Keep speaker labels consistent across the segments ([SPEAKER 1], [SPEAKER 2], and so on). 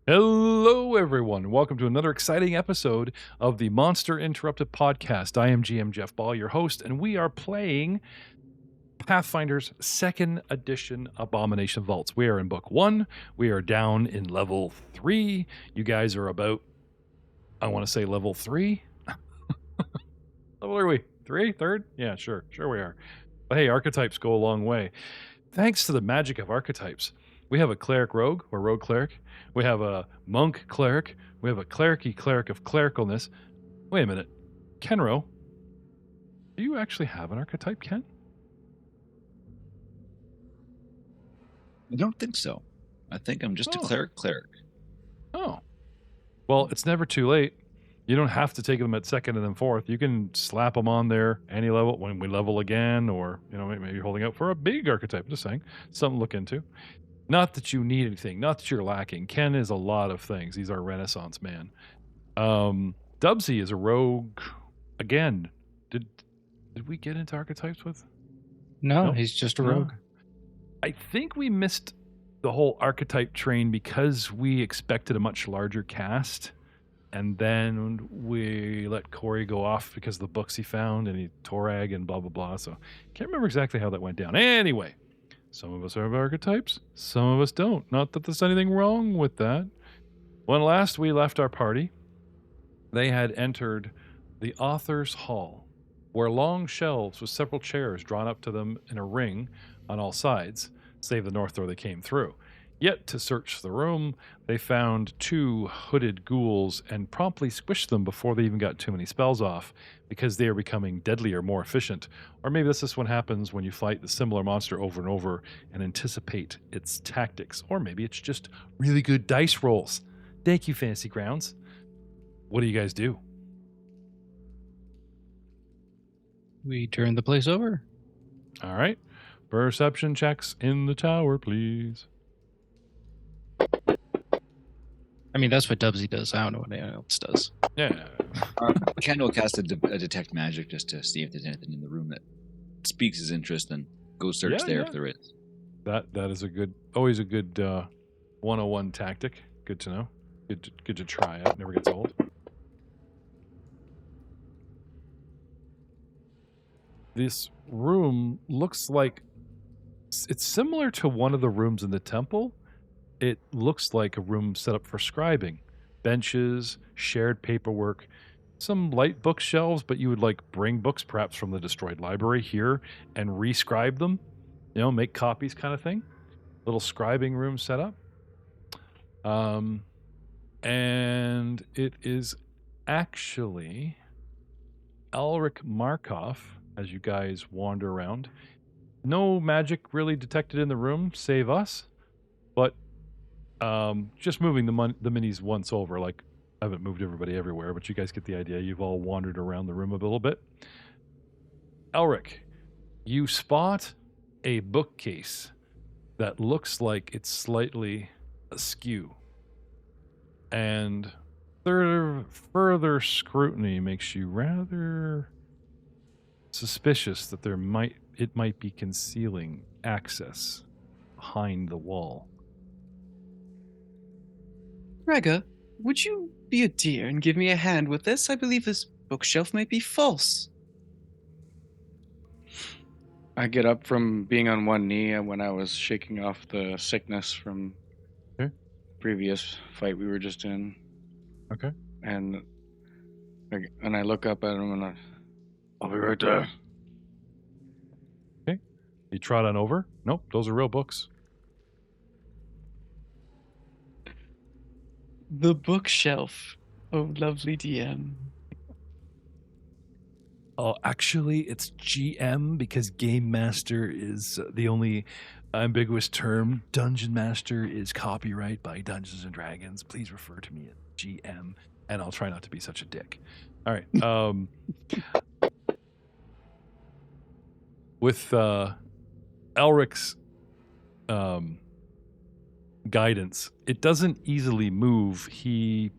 [SPEAKER 1] Hello, everyone. Welcome to another exciting episode of the Monster Interrupted podcast. I am GM Jeff Ball, your host, and we are playing Pathfinder's 2nd edition Abomination Vaults. We are in book 1. We are down in level 3. You guys are about, I want to say level 3. Level are we? 3? 3rd? Yeah, sure we are. But hey, archetypes go a long way. Thanks to the magic of archetypes, we have a cleric rogue, or rogue cleric. We have a monk cleric. We have a cleric-y cleric of clericalness. Wait a minute. Kenro, do you actually have an archetype, Ken?
[SPEAKER 2] I don't think so. I think I'm just a cleric.
[SPEAKER 1] Oh. Well, it's never too late. You don't have to take them at 2nd and then 4th. You can slap them on there any level when we level again, or maybe you're holding out for a big archetype. Just saying. Something to look into. Not that you need anything. Not that you're lacking. Ken is a lot of things. He's our Renaissance man. Dubsy is a rogue. Again, did we get into archetypes with?
[SPEAKER 3] No, he's just a rogue.
[SPEAKER 1] I think we missed the whole archetype train because we expected a much larger cast. And then we let Corey go off because of the books he found and he Torag and blah, blah, blah. So can't remember exactly how that went down. Anyway. Some of us have archetypes, some of us don't. Not that there's anything wrong with that. When last we left our party, they had entered the author's hall, where long shelves with several chairs drawn up to them in a ring on all sides, save the north door they came through. Yet to search the room, they found 2 hooded ghouls and promptly squished them before they even got too many spells off, because they are becoming deadlier, more efficient. Or maybe this is what happens when you fight the similar monster over and over and anticipate its tactics. Or maybe it's just really good dice rolls. Thank you, Fantasy Grounds. What do you guys do?
[SPEAKER 3] We turn the place over.
[SPEAKER 1] All right. Perception checks in the tower, please.
[SPEAKER 3] I mean, that's what Dubsy does. I don't know what anyone else does.
[SPEAKER 1] Yeah.
[SPEAKER 2] Ken will cast a detect magic just to see if there's anything in the room that speaks his interest, and go search if there is.
[SPEAKER 1] That is always a good 101 tactic. Good to know. Good to try out. Never gets old. This room looks like it's similar to one of the rooms in the temple. It looks like a room set up for scribing. Benches, shared paperwork, some light bookshelves, but you would bring books perhaps from the destroyed library here and rescribe them, make copies kind of thing. Little scribing room set up. And it is actually Elric Markov as you guys wander around. No magic really detected in the room, save us, but just moving the minis once over. I haven't moved everybody everywhere, but you guys get the idea. You've all wandered around the room a little bit. Elric, you spot a bookcase that looks like it's slightly askew. And further scrutiny makes you rather suspicious that it might be concealing access behind the wall.
[SPEAKER 4] Rega, would you be a dear and give me a hand with this? I believe this bookshelf might be false.
[SPEAKER 5] I get up from being on one knee when I was shaking off the sickness from the previous fight we were just in.
[SPEAKER 1] Okay.
[SPEAKER 5] And I look up at him and I'll be right there.
[SPEAKER 1] Okay. You trot on over? Nope, those are real books.
[SPEAKER 4] The bookshelf. Oh, lovely DM.
[SPEAKER 1] Oh, actually, it's GM because Game Master is the only ambiguous term. Dungeon Master is copyright by Dungeons and Dragons. Please refer to me as GM, and I'll try not to be such a dick. All right. With Elric's guidance, it doesn't easily move. He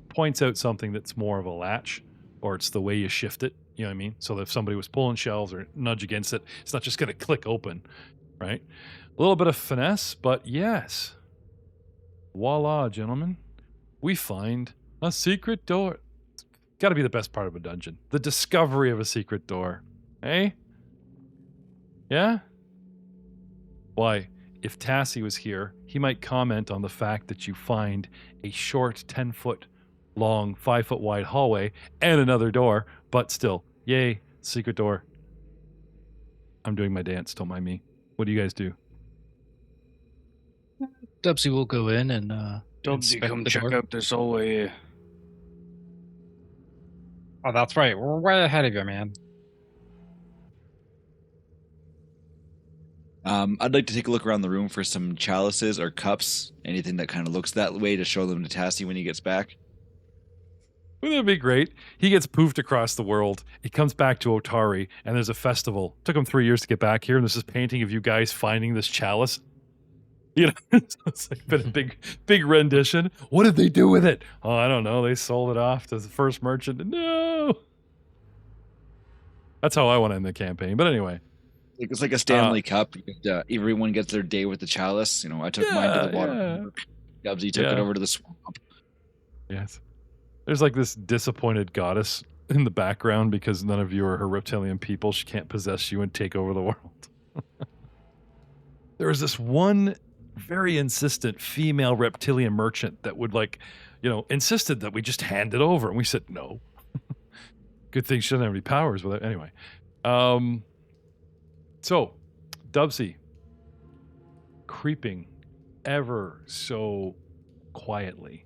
[SPEAKER 1] points out something that's more of a latch, or it's the way you shift it. You know what I mean? So that if somebody was pulling shelves or nudge against it, it's not just going to click open, right? A little bit of finesse, but yes. Voila, gentlemen. we find a secret door. Got to be the best part of a dungeon. The discovery of a secret door. Eh? Yeah? Why, if Tassie was here, he might comment on the fact that you find a short 10-foot long, 5-foot wide hallway and another door, but still, yay, secret door. I'm doing my dance, don't mind me. What do you guys do?
[SPEAKER 3] Dubsy will go in and
[SPEAKER 5] Dubsy,
[SPEAKER 3] inspect
[SPEAKER 5] come
[SPEAKER 3] the
[SPEAKER 5] check
[SPEAKER 3] door.
[SPEAKER 5] out this hallway.
[SPEAKER 3] Oh, that's right. We're way ahead of you, man.
[SPEAKER 2] I'd like to take a look around the room for some chalices or cups, anything that kind of looks that way, to show them to Tassie when he gets back.
[SPEAKER 1] Wouldn't that be great? He gets poofed across the world. He comes back to Otari, and there's a festival. Took him 3 years to get back here, and there's this painting of you guys finding this chalice. You know, it's like been a big rendition. What did they do with it? Oh, I don't know. They sold it off to the first merchant. No. That's how I want to end the campaign. But anyway.
[SPEAKER 2] It's like a Stanley Cup. Everyone gets their day with the chalice. You know, I took mine to the water. Dubsy took it over to the swamp.
[SPEAKER 1] Yes. There's like this disappointed goddess in the background because none of you are her reptilian people. She can't possess you and take over the world. There was this one very insistent female reptilian merchant that would insisted that we just hand it over. And we said, no. Good thing she doesn't have any powers with it. Anyway. So, Dubsy, creeping ever so quietly,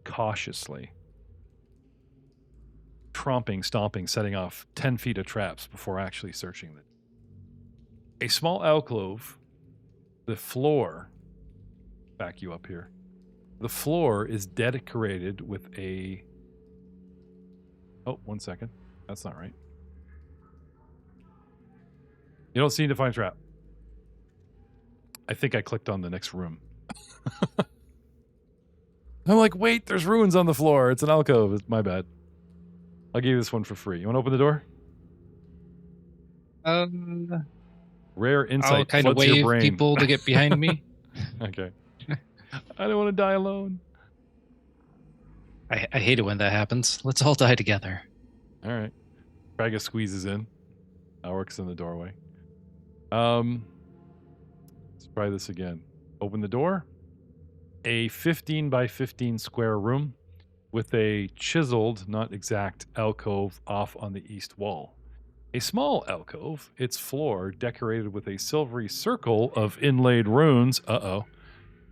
[SPEAKER 1] cautiously, tromping, stomping, setting off 10 feet of traps before actually searching them. A small alcove, the floor, back you up here, the floor is decorated with a, oh, 1 second, that's not right. You don't see Define Trap. I think I clicked on the next room. I'm like, wait, there's ruins on the floor. It's an alcove. It's my bad. I'll give you this one for free. You want to open the door? Rare insight.
[SPEAKER 3] I'll kind of
[SPEAKER 1] floods your
[SPEAKER 3] wave
[SPEAKER 1] brain.
[SPEAKER 3] people to get behind me.
[SPEAKER 1] Okay. I don't want to die alone.
[SPEAKER 3] I hate it when that happens. Let's all die together.
[SPEAKER 1] All right. Kraga squeezes in. Alric's in the doorway. Let's try this again. Open the door. A 15 by 15 square room with a chiseled, not exact, alcove off on the east wall. A small alcove, its floor decorated with a silvery circle of inlaid runes,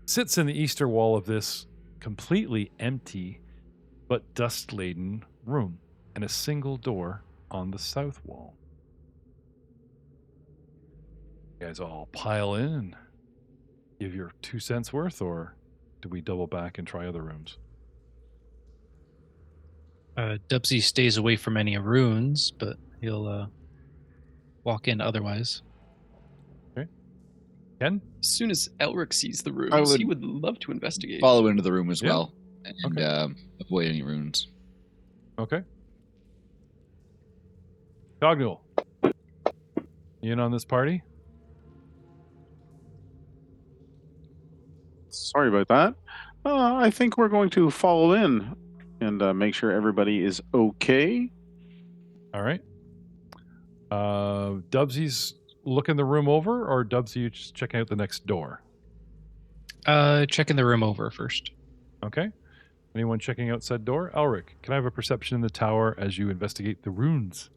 [SPEAKER 1] sits in the eastern wall of this completely empty but dust-laden room, and a single door on the south wall. You guys all pile in and give your 2 cents worth, or do we double back and try other rooms?
[SPEAKER 3] Dubsy stays away from any runes, but he'll walk in otherwise.
[SPEAKER 1] Okay. Ken?
[SPEAKER 4] As soon as Elric sees the rooms, he would love to investigate.
[SPEAKER 2] Follow into the room as
[SPEAKER 1] Yeah.
[SPEAKER 2] well, and avoid any runes.
[SPEAKER 1] Okay. Cognul. You in on this party?
[SPEAKER 6] Sorry about that. I think we're going to follow in and make sure everybody is okay.
[SPEAKER 1] All right. Dubsy's looking the room over, or Dubsy, you just checking out the next door?
[SPEAKER 3] Checking the room over first.
[SPEAKER 1] Okay. Anyone checking out said door? Alric, can I have a perception in the tower as you investigate the runes?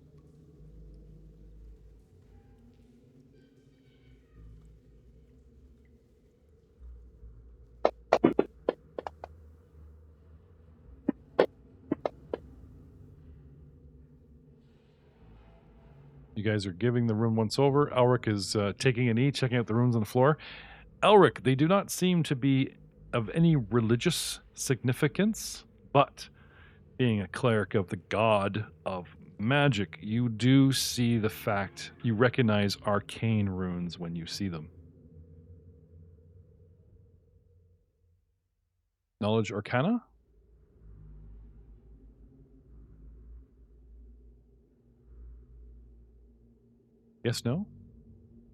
[SPEAKER 1] You guys are giving the room once over. Elric is taking a knee, checking out the runes on the floor. Elric, they do not seem to be of any religious significance, but being a cleric of the god of magic, you do see the fact, you recognize arcane runes when you see them. Knowledge Arcana? Yes, no?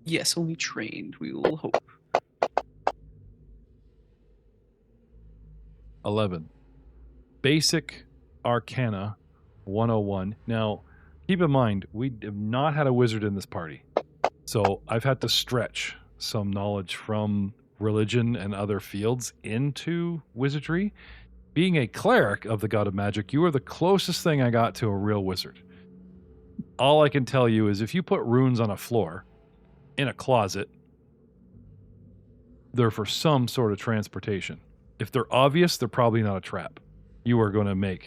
[SPEAKER 4] Yes, only trained. We will hope.
[SPEAKER 1] 11. basic Arcana 101. Now, keep in mind, we have not had a wizard in this party. So I've had to stretch some knowledge from religion and other fields into wizardry. Being a cleric of the god of magic, you are the closest thing I got to a real wizard. All I can tell you is if you put runes on a floor, in a closet, they're for some sort of transportation. If they're obvious, they're probably not a trap. You are going to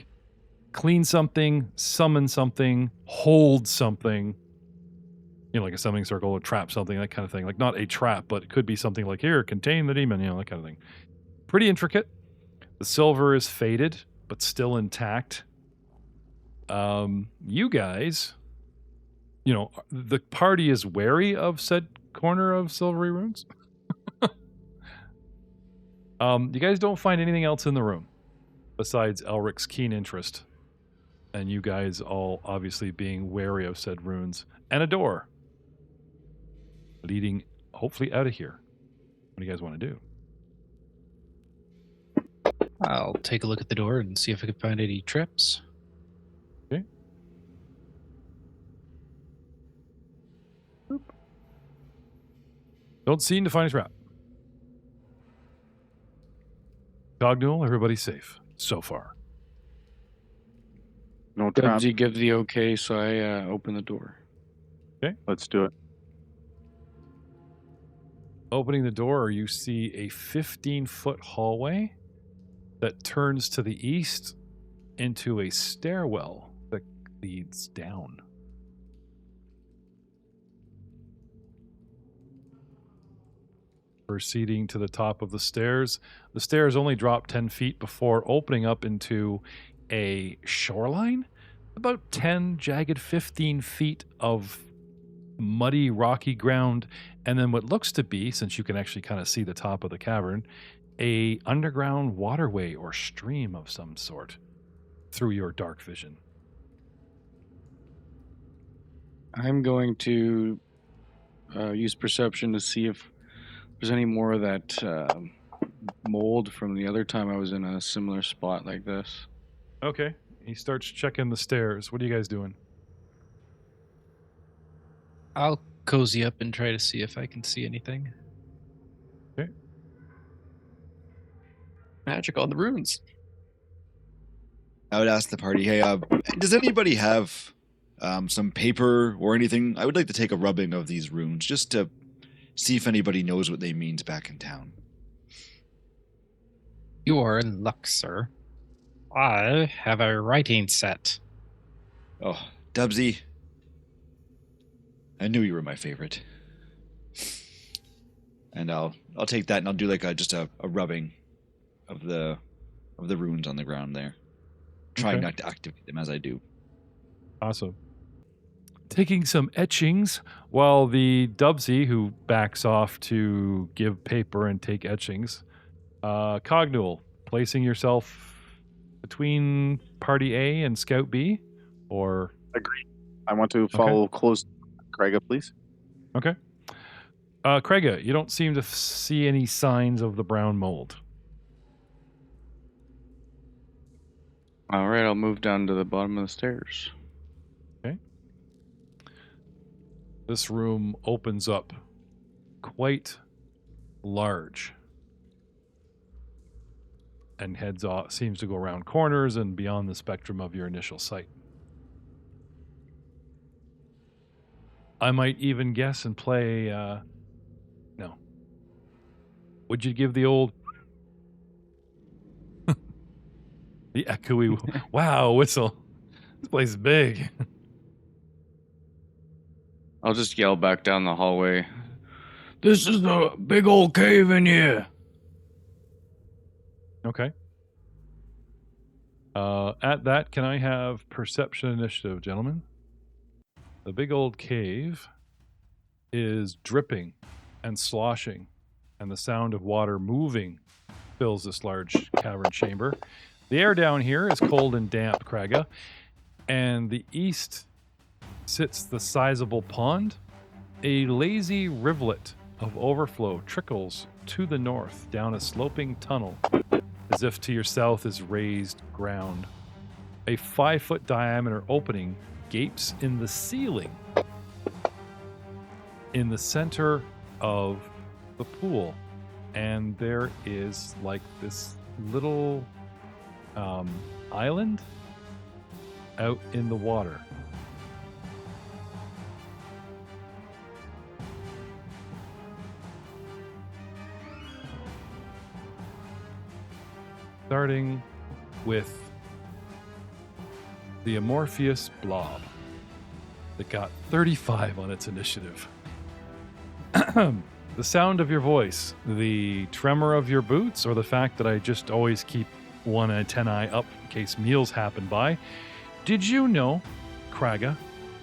[SPEAKER 1] clean something, summon something, hold something, like a summoning circle or trap something, that kind of thing. Like not a trap, but it could be something like here, contain the demon, that kind of thing. Pretty intricate. The silver is faded, but still intact. You guys, the party is wary of said corner of silvery runes. You guys don't find anything else in the room besides Elric's keen interest, and you guys all obviously being wary of said runes, and a door leading hopefully out of here. What do you guys want to do?
[SPEAKER 3] I'll take a look at the door and see if I can find any traps.
[SPEAKER 1] Okay. Don't seem to find a trap. Cognul, everybody's safe so far.
[SPEAKER 6] No trap.
[SPEAKER 5] Dubsy give the okay, so I open the door.
[SPEAKER 1] Okay.
[SPEAKER 6] Let's do it.
[SPEAKER 1] Opening the door, you see a 15-foot hallway that turns to the east into a stairwell that leads down. Proceeding to the top of the stairs only drop 10 feet before opening up into a shoreline, about 10 jagged 15 feet of muddy rocky ground, and then what looks to be, since you can actually kind of see the top of the cavern, a underground waterway or stream of some sort through your dark vision.
[SPEAKER 5] I'm going to use perception to see if there's any more of that mold from the other time I was in a similar spot like this.
[SPEAKER 1] Okay. He starts checking the stairs. What are you guys doing?
[SPEAKER 3] I'll cozy up and try to see if I can see anything.
[SPEAKER 1] Okay.
[SPEAKER 4] Magic on the runes.
[SPEAKER 2] I would ask the party, hey, does anybody have some paper or anything? I would like to take a rubbing of these runes just to see if anybody knows what they mean back in town.
[SPEAKER 3] You are in luck, sir. I have a writing set.
[SPEAKER 2] Oh, Dubsy. I knew you were my favorite. And I'll take that and I'll do like just a rubbing of the runes on the ground there. Trying not to activate them as I do.
[SPEAKER 1] Awesome. Taking some etchings while the Dubsy, who backs off to give paper and take etchings. Cognul, placing yourself between Party A and Scout B, or...
[SPEAKER 6] Agreed. I want to follow close. Craiga, please.
[SPEAKER 1] Okay. Craiga, you don't seem to see any signs of the brown mold.
[SPEAKER 5] All right, I'll move down to the bottom of the stairs.
[SPEAKER 1] Okay. This room opens up quite large and heads off, seems to go around corners and beyond the spectrum of your initial sight. I might even guess and play, no. Would you give the old, the echoey, wow, whistle. This place is big.
[SPEAKER 5] I'll just yell back down the hallway. This is a big old cave in here.
[SPEAKER 1] Okay. At that, can I have perception initiative, gentlemen? The big old cave is dripping and sloshing, and the sound of water moving fills this large cavern chamber. The air down here is cold and damp, Craiga, and the east sits the sizable pond. A lazy rivulet of overflow trickles to the north down a sloping tunnel that as if to your south is raised ground. A 5-foot diameter opening gapes in the ceiling in the center of the pool, and there is like this little island out in the water. Starting with the amorphous blob that got 35 on its initiative. The sound of your voice, the tremor of your boots, or the fact that I just always keep one antennae up in case meals happen by. Did you know, Kraga,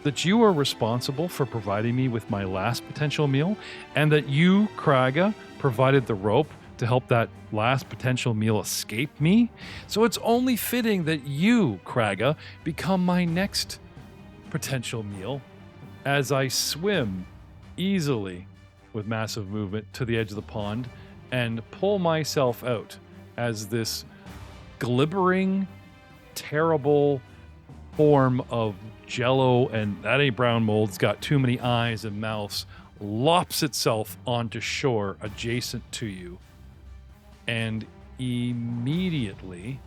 [SPEAKER 1] that you are responsible for providing me with my last potential meal, and that you, Kraga, provided the rope to help that last potential meal escape me? So it's only fitting that you, Kraga, become my next potential meal as I swim easily with massive movement to the edge of the pond and pull myself out as this glibbering, terrible form of jello, and that ain't brown mold, it's got too many eyes and mouths, lops itself onto shore adjacent to you and immediately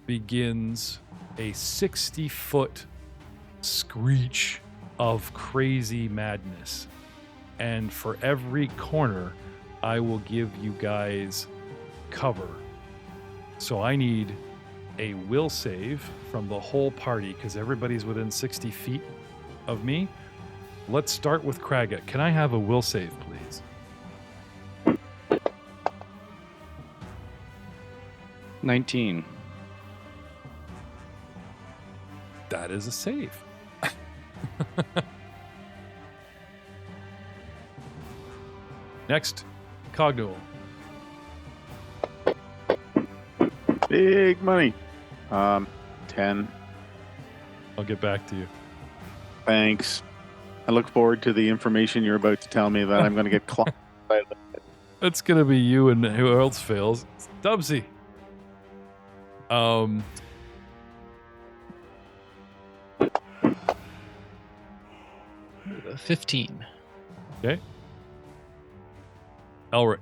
[SPEAKER 1] begins a 60-foot screech of crazy madness. And for every corner, I will give you guys cover. So I need a will save from the whole party because everybody's within 60 feet of me. Let's start with Kraga. Can I have a will save, please?
[SPEAKER 5] 19.
[SPEAKER 1] That is a save. Next, Cogno.
[SPEAKER 6] Big money. 10.
[SPEAKER 1] I'll get back to you.
[SPEAKER 6] Thanks. I look forward to the information you're about to tell me that I'm going to get clocked by the...
[SPEAKER 1] It's gonna be you, and who else fails? It's Dubsy.
[SPEAKER 3] 15.
[SPEAKER 1] Okay. Elric.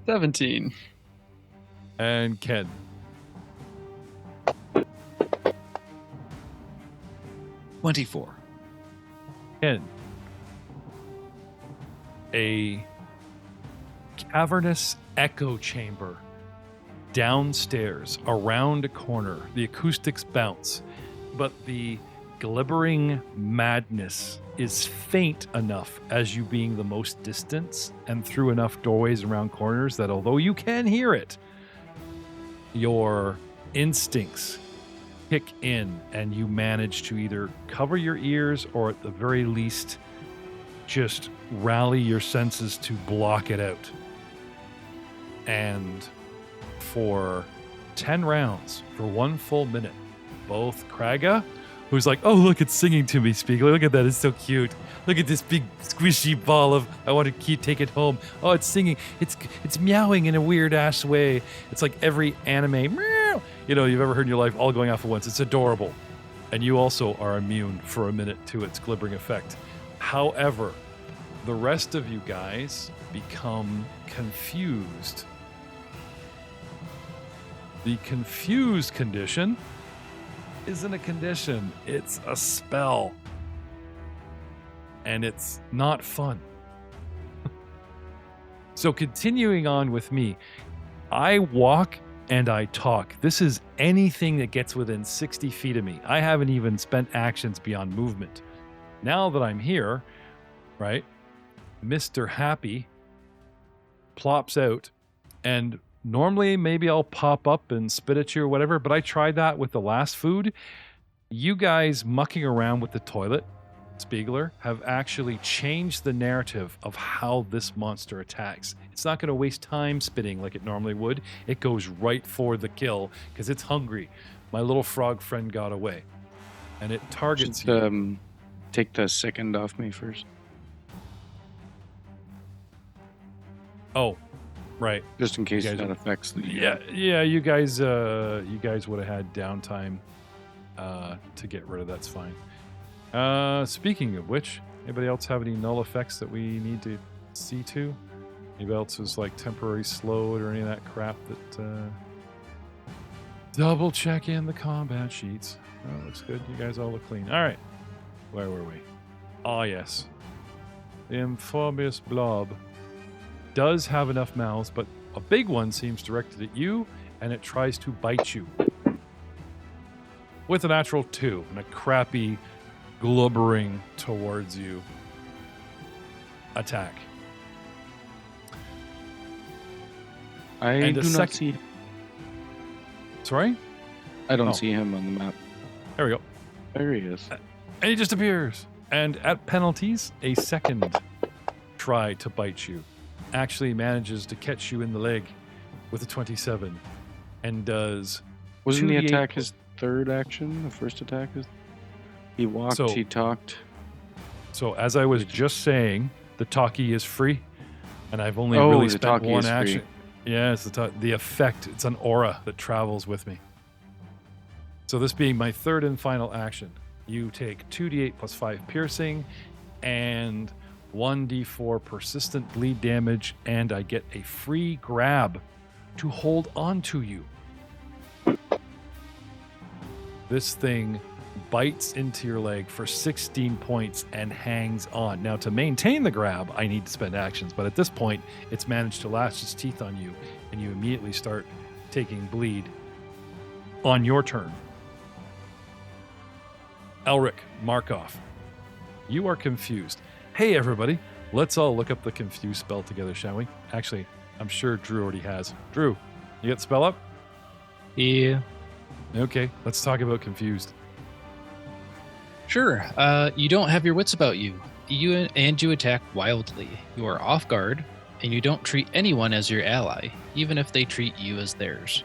[SPEAKER 4] $17.
[SPEAKER 1] And Ken.
[SPEAKER 2] $24.
[SPEAKER 1] Ken. A cavernous echo chamber downstairs around a corner. The acoustics bounce, but the glibbering madness is faint enough as you being the most distant and through enough doorways around corners that although you can hear it, your instincts kick in and you manage to either cover your ears or at the very least just rally your senses to block it out. And for 10 rounds, for 1 full minute, both Kraga, who's like, oh, look, it's singing to me, Spiegler. Look at that. It's so cute. Look at this big squishy ball of, I want to take it home. Oh, it's singing. It's meowing in a weird ass way. It's like every anime meow, you've ever heard in your life all going off at once. It's adorable. And you also are immune for a minute to its glibbering effect. However, the rest of you guys become confused. The confused condition isn't a condition, it's a spell. And it's not fun. So continuing on with me, I walk and I talk. This is anything that gets within 60 feet of me. I haven't even spent actions beyond movement. Now that I'm here, right, Mr. Happy plops out, and normally maybe I'll pop up and spit at you or whatever, but I tried that with the last food. You guys mucking around with the toilet, Spiegler, have actually changed the narrative of how this monster attacks. It's not going to waste time spitting like it normally would. It goes right for the kill because it's hungry. My little frog friend got away. And it targets you.
[SPEAKER 5] take the second off me first,
[SPEAKER 1] Oh, right.
[SPEAKER 5] just in case
[SPEAKER 1] You guys
[SPEAKER 5] that
[SPEAKER 1] are-
[SPEAKER 5] affects the.
[SPEAKER 1] Yeah. You guys would have had downtime to get rid of. That's fine. Speaking of which, anybody else have any null effects that we need to see to? Anybody else is like temporary slowed or any of that crap that? Double check in the combat sheets. Oh, looks good. You guys all look clean. All right. Where were we? Oh, yes. The amphibious blob does have enough mouths, but a big one seems directed at you, and it tries to bite you. With a natural 2 and a crappy glubbering towards you attack.
[SPEAKER 5] I
[SPEAKER 1] And
[SPEAKER 5] do
[SPEAKER 1] a
[SPEAKER 5] not
[SPEAKER 1] sec-
[SPEAKER 5] see.
[SPEAKER 1] Sorry?
[SPEAKER 5] I don't
[SPEAKER 1] Oh.
[SPEAKER 5] see him on the map.
[SPEAKER 1] There we go.
[SPEAKER 5] There he is.
[SPEAKER 1] And he just appears. And at penalties, a second try to bite you actually manages to catch you in the leg with a 27 and does
[SPEAKER 5] Wasn't the
[SPEAKER 1] 2d8
[SPEAKER 5] attack his third action? The first attack is. He walked.
[SPEAKER 1] So-
[SPEAKER 5] he talked.
[SPEAKER 1] So as I was just saying, the talkie is free, and I've only
[SPEAKER 5] Oh,
[SPEAKER 1] really
[SPEAKER 5] the
[SPEAKER 1] spent
[SPEAKER 5] talkie
[SPEAKER 1] one
[SPEAKER 5] is free.
[SPEAKER 1] action. Yeah, it's the effect. It's an aura that travels with me. So this being my third and final action, you take 2d8 plus 5 piercing, and 1d4 persistent bleed damage, and I get a free grab to hold on to you. This thing bites into your leg for 16 points and hangs on. Now, to maintain the grab, I need to spend actions, but at this point, it's managed to lash its teeth on you, and you immediately start taking bleed on your turn. Elric, Markov, you are confused. Hey, everybody, let's all look up the confuse spell together, shall we? Actually, I'm sure Drew already has. Drew, you get the spell up?
[SPEAKER 3] Yeah.
[SPEAKER 1] Okay, let's talk about confused.
[SPEAKER 3] Sure. You don't have your wits about you. You attack wildly. You are off guard, and you don't treat anyone as your ally, even if they treat you as theirs.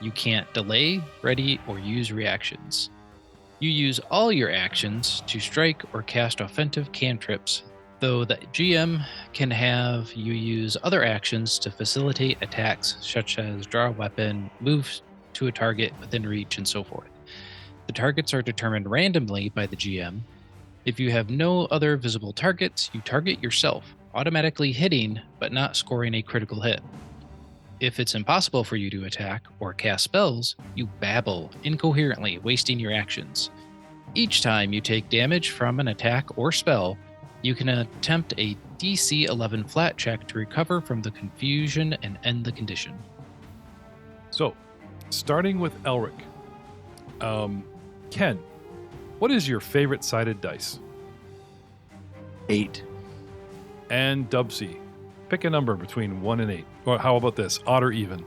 [SPEAKER 3] You can't delay, ready, or use reactions. You use all your actions to strike or cast offensive cantrips, though the GM can have you use other actions to facilitate attacks, such as draw a weapon, move to a target within reach, and so forth. The targets are determined randomly by the GM. If you have no other visible targets, you target yourself, automatically hitting but not scoring a critical hit. If it's impossible for you to attack or cast spells, you babble incoherently, wasting your actions. Each time you take damage from an attack or spell, you can attempt a DC 11 flat check to recover from the confusion and end the condition.
[SPEAKER 1] So, starting with Elric. Ken, what is your favorite sided dice?
[SPEAKER 5] 8.
[SPEAKER 1] And Dubsy, pick a number between 1 and 8. Or how about this, odd or even?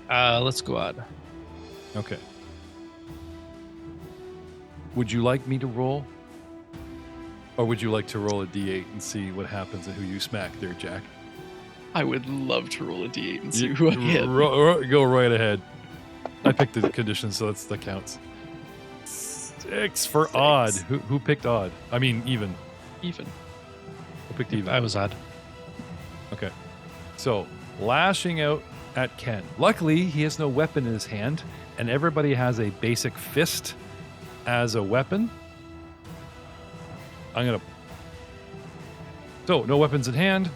[SPEAKER 3] Let's go odd.
[SPEAKER 1] Okay. Would you like me to roll? Or would you like to roll a d8 and see what happens and who you smack there, Jack?
[SPEAKER 4] I would love to roll a d8 and see
[SPEAKER 1] You-
[SPEAKER 4] who I hit.
[SPEAKER 1] Go right ahead. I picked the condition, so that counts. 6 for odd. Who picked odd? I mean, even.
[SPEAKER 4] Even.
[SPEAKER 1] Who picked even?
[SPEAKER 3] I was odd.
[SPEAKER 1] Okay. So, lashing out at Ken. Luckily, he has no weapon in his hand, and everybody has a basic fist as a weapon. So, no weapons in hand.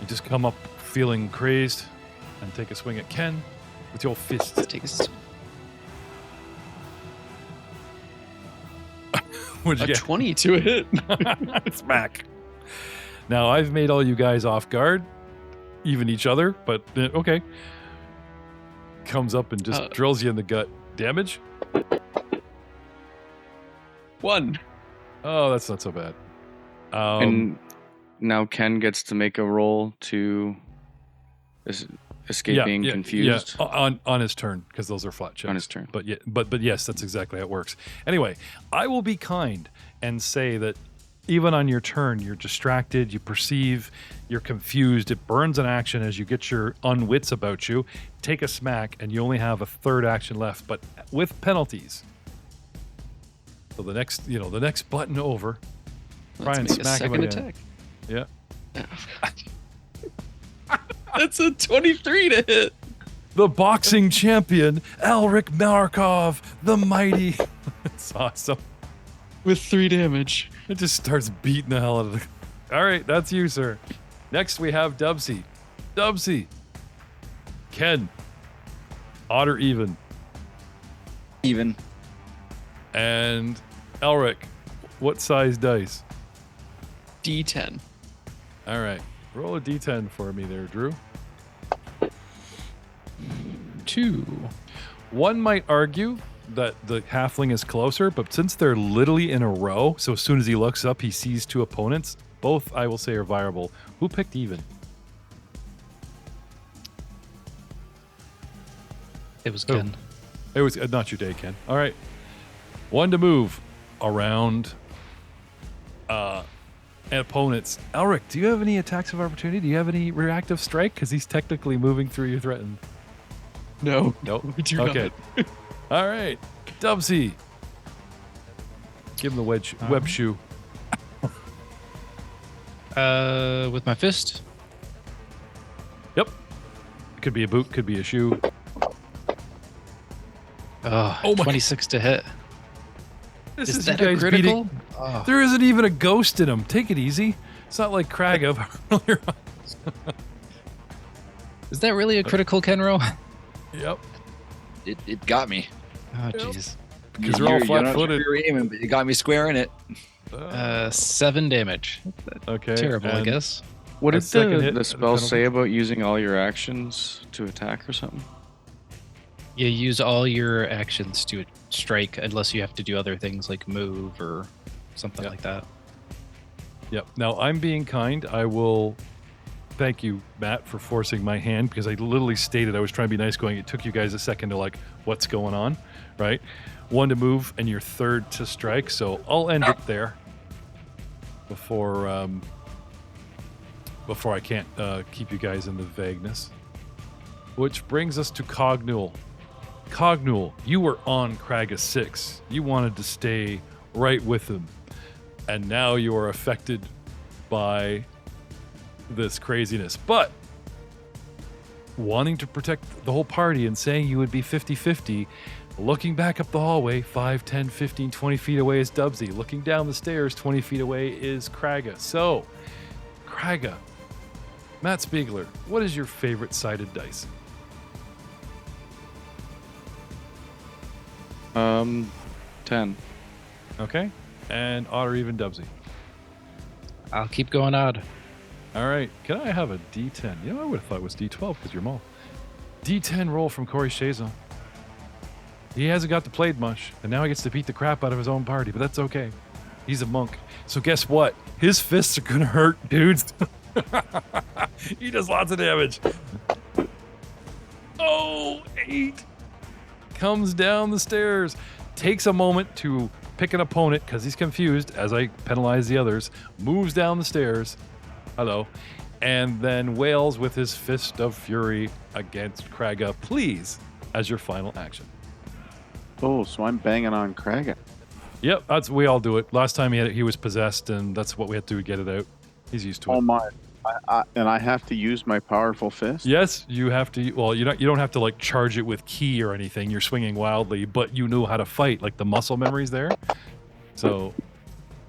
[SPEAKER 1] You just come up feeling crazed and take a swing at Ken with your fist.
[SPEAKER 4] Let's take
[SPEAKER 1] What'd
[SPEAKER 4] a
[SPEAKER 1] you get?
[SPEAKER 4] 20 to a hit.
[SPEAKER 1] Smack. Now, I've made all you guys off guard, even each other, but okay. Comes up and just drills you in the gut. Damage?
[SPEAKER 4] 1.
[SPEAKER 1] Oh, that's not so bad.
[SPEAKER 5] And now Ken gets to make a roll to escape being confused.
[SPEAKER 1] Yeah, on his turn, because those are flat checks.
[SPEAKER 5] On his turn.
[SPEAKER 1] But yeah, but yes, that's exactly how it works. Anyway, I will be kind and say that even on your turn, you're distracted, you perceive, you're confused. It burns an action as you get your unwits about you. Take a smack, and you only have a third action left, but with penalties. So the next button over. Try
[SPEAKER 4] Let's
[SPEAKER 1] and
[SPEAKER 4] make a
[SPEAKER 1] smack him
[SPEAKER 4] second
[SPEAKER 1] again.
[SPEAKER 4] attack.
[SPEAKER 1] Yeah.
[SPEAKER 4] That's a 23 to hit.
[SPEAKER 1] The boxing champion, Elric Markov, the mighty. It's awesome.
[SPEAKER 4] With 3 damage.
[SPEAKER 1] It just starts beating the hell out of the. All right, that's you, sir. Next we have Dubsy. Dubsy. Ken. Odd or even.
[SPEAKER 2] Even.
[SPEAKER 1] And Elric. What size dice?
[SPEAKER 4] D10.
[SPEAKER 1] All right. Roll a d10 for me there, Drew.
[SPEAKER 3] 2.
[SPEAKER 1] One might argue that the halfling is closer, but since they're literally in a row, so as soon as he looks up, he sees 2 opponents. Both, I will say, are viable. Who picked even?
[SPEAKER 3] It was
[SPEAKER 1] Oh.
[SPEAKER 3] Ken.
[SPEAKER 1] It was not your day, Ken. All right. One to move around opponents. Elric, do you have any attacks of opportunity? Do you have any reactive strike? Because he's technically moving through your threatened.
[SPEAKER 4] No.
[SPEAKER 1] Nope.
[SPEAKER 4] We do
[SPEAKER 1] Okay. All right. Dubsy. Give him the web shoe.
[SPEAKER 3] With my fist.
[SPEAKER 1] Yep. It could be a boot, could be a shoe.
[SPEAKER 3] Oh,
[SPEAKER 1] Oh my-
[SPEAKER 3] 26 to hit.
[SPEAKER 1] This
[SPEAKER 3] Is
[SPEAKER 1] you
[SPEAKER 3] that a
[SPEAKER 1] guys
[SPEAKER 3] critical?
[SPEAKER 1] beating-
[SPEAKER 3] Oh.
[SPEAKER 1] There isn't even a ghost in him. Take it easy. It's not like Crag of earlier on.
[SPEAKER 3] Is that really a critical, Kenro?
[SPEAKER 1] Yep.
[SPEAKER 2] It got me.
[SPEAKER 3] Oh, jeez.
[SPEAKER 1] Because they're all flat-footed.
[SPEAKER 2] You're aiming, but it got me square in it.
[SPEAKER 3] 7 damage.
[SPEAKER 1] Okay.
[SPEAKER 3] Terrible, I
[SPEAKER 1] and
[SPEAKER 3] guess.
[SPEAKER 5] What
[SPEAKER 1] A
[SPEAKER 5] did
[SPEAKER 1] second hit
[SPEAKER 5] the
[SPEAKER 1] and a
[SPEAKER 5] spell
[SPEAKER 1] penalty.
[SPEAKER 5] say about using all your actions to attack or something?
[SPEAKER 3] You use all your actions to strike unless you have to do other things like move or something
[SPEAKER 1] Yep.
[SPEAKER 3] like that.
[SPEAKER 1] Yep. Now, I'm being kind. I will thank you, Matt, for forcing my hand because I literally stated I was trying to be nice going, it took you guys a second to like, what's going on, right? 1 to move and your 3rd to strike. So I'll end it there before I can't keep you guys in the vagueness. Which brings us to Cognul. Cognul, you were on Kraga 6. You wanted to stay right with him. And now you are affected by this craziness. But wanting to protect the whole party and saying you would be 50-50, looking back up the hallway, 5, 10, 15, 20 feet away is Dubsy. Looking down the stairs, 20 feet away is Kraga. So, Kraga, Matt Spiegler, what is your favorite sided dice?
[SPEAKER 5] 10.
[SPEAKER 1] Okay. And odd or even Dubsy.
[SPEAKER 3] I'll keep going odd.
[SPEAKER 1] All right. Can I have a D10? You know, I would have thought it was D12 because you're Maul. D10 roll from Corey Chiasson. He hasn't got the played much, and now he gets to beat the crap out of his own party, but that's okay. He's a monk. So guess what? His fists are going to hurt, dudes. He does lots of damage. Oh, 8. Comes down the stairs. Takes a moment to pick an opponent because he's confused as I penalize the others. Moves down the stairs. Hello. And then wails with his fist of fury against Kraga. Please, as your final action.
[SPEAKER 6] Oh, so I'm banging on Kraga.
[SPEAKER 1] Yep, we all do it. Last time he was possessed, and that's what we had to do to get it out. He's used to it.
[SPEAKER 6] Oh my! And I have to use my powerful fist.
[SPEAKER 1] Yes, you have to. Well, you don't have to like charge it with ki or anything. You're swinging wildly, but you know how to fight. Like the muscle memory's there. So,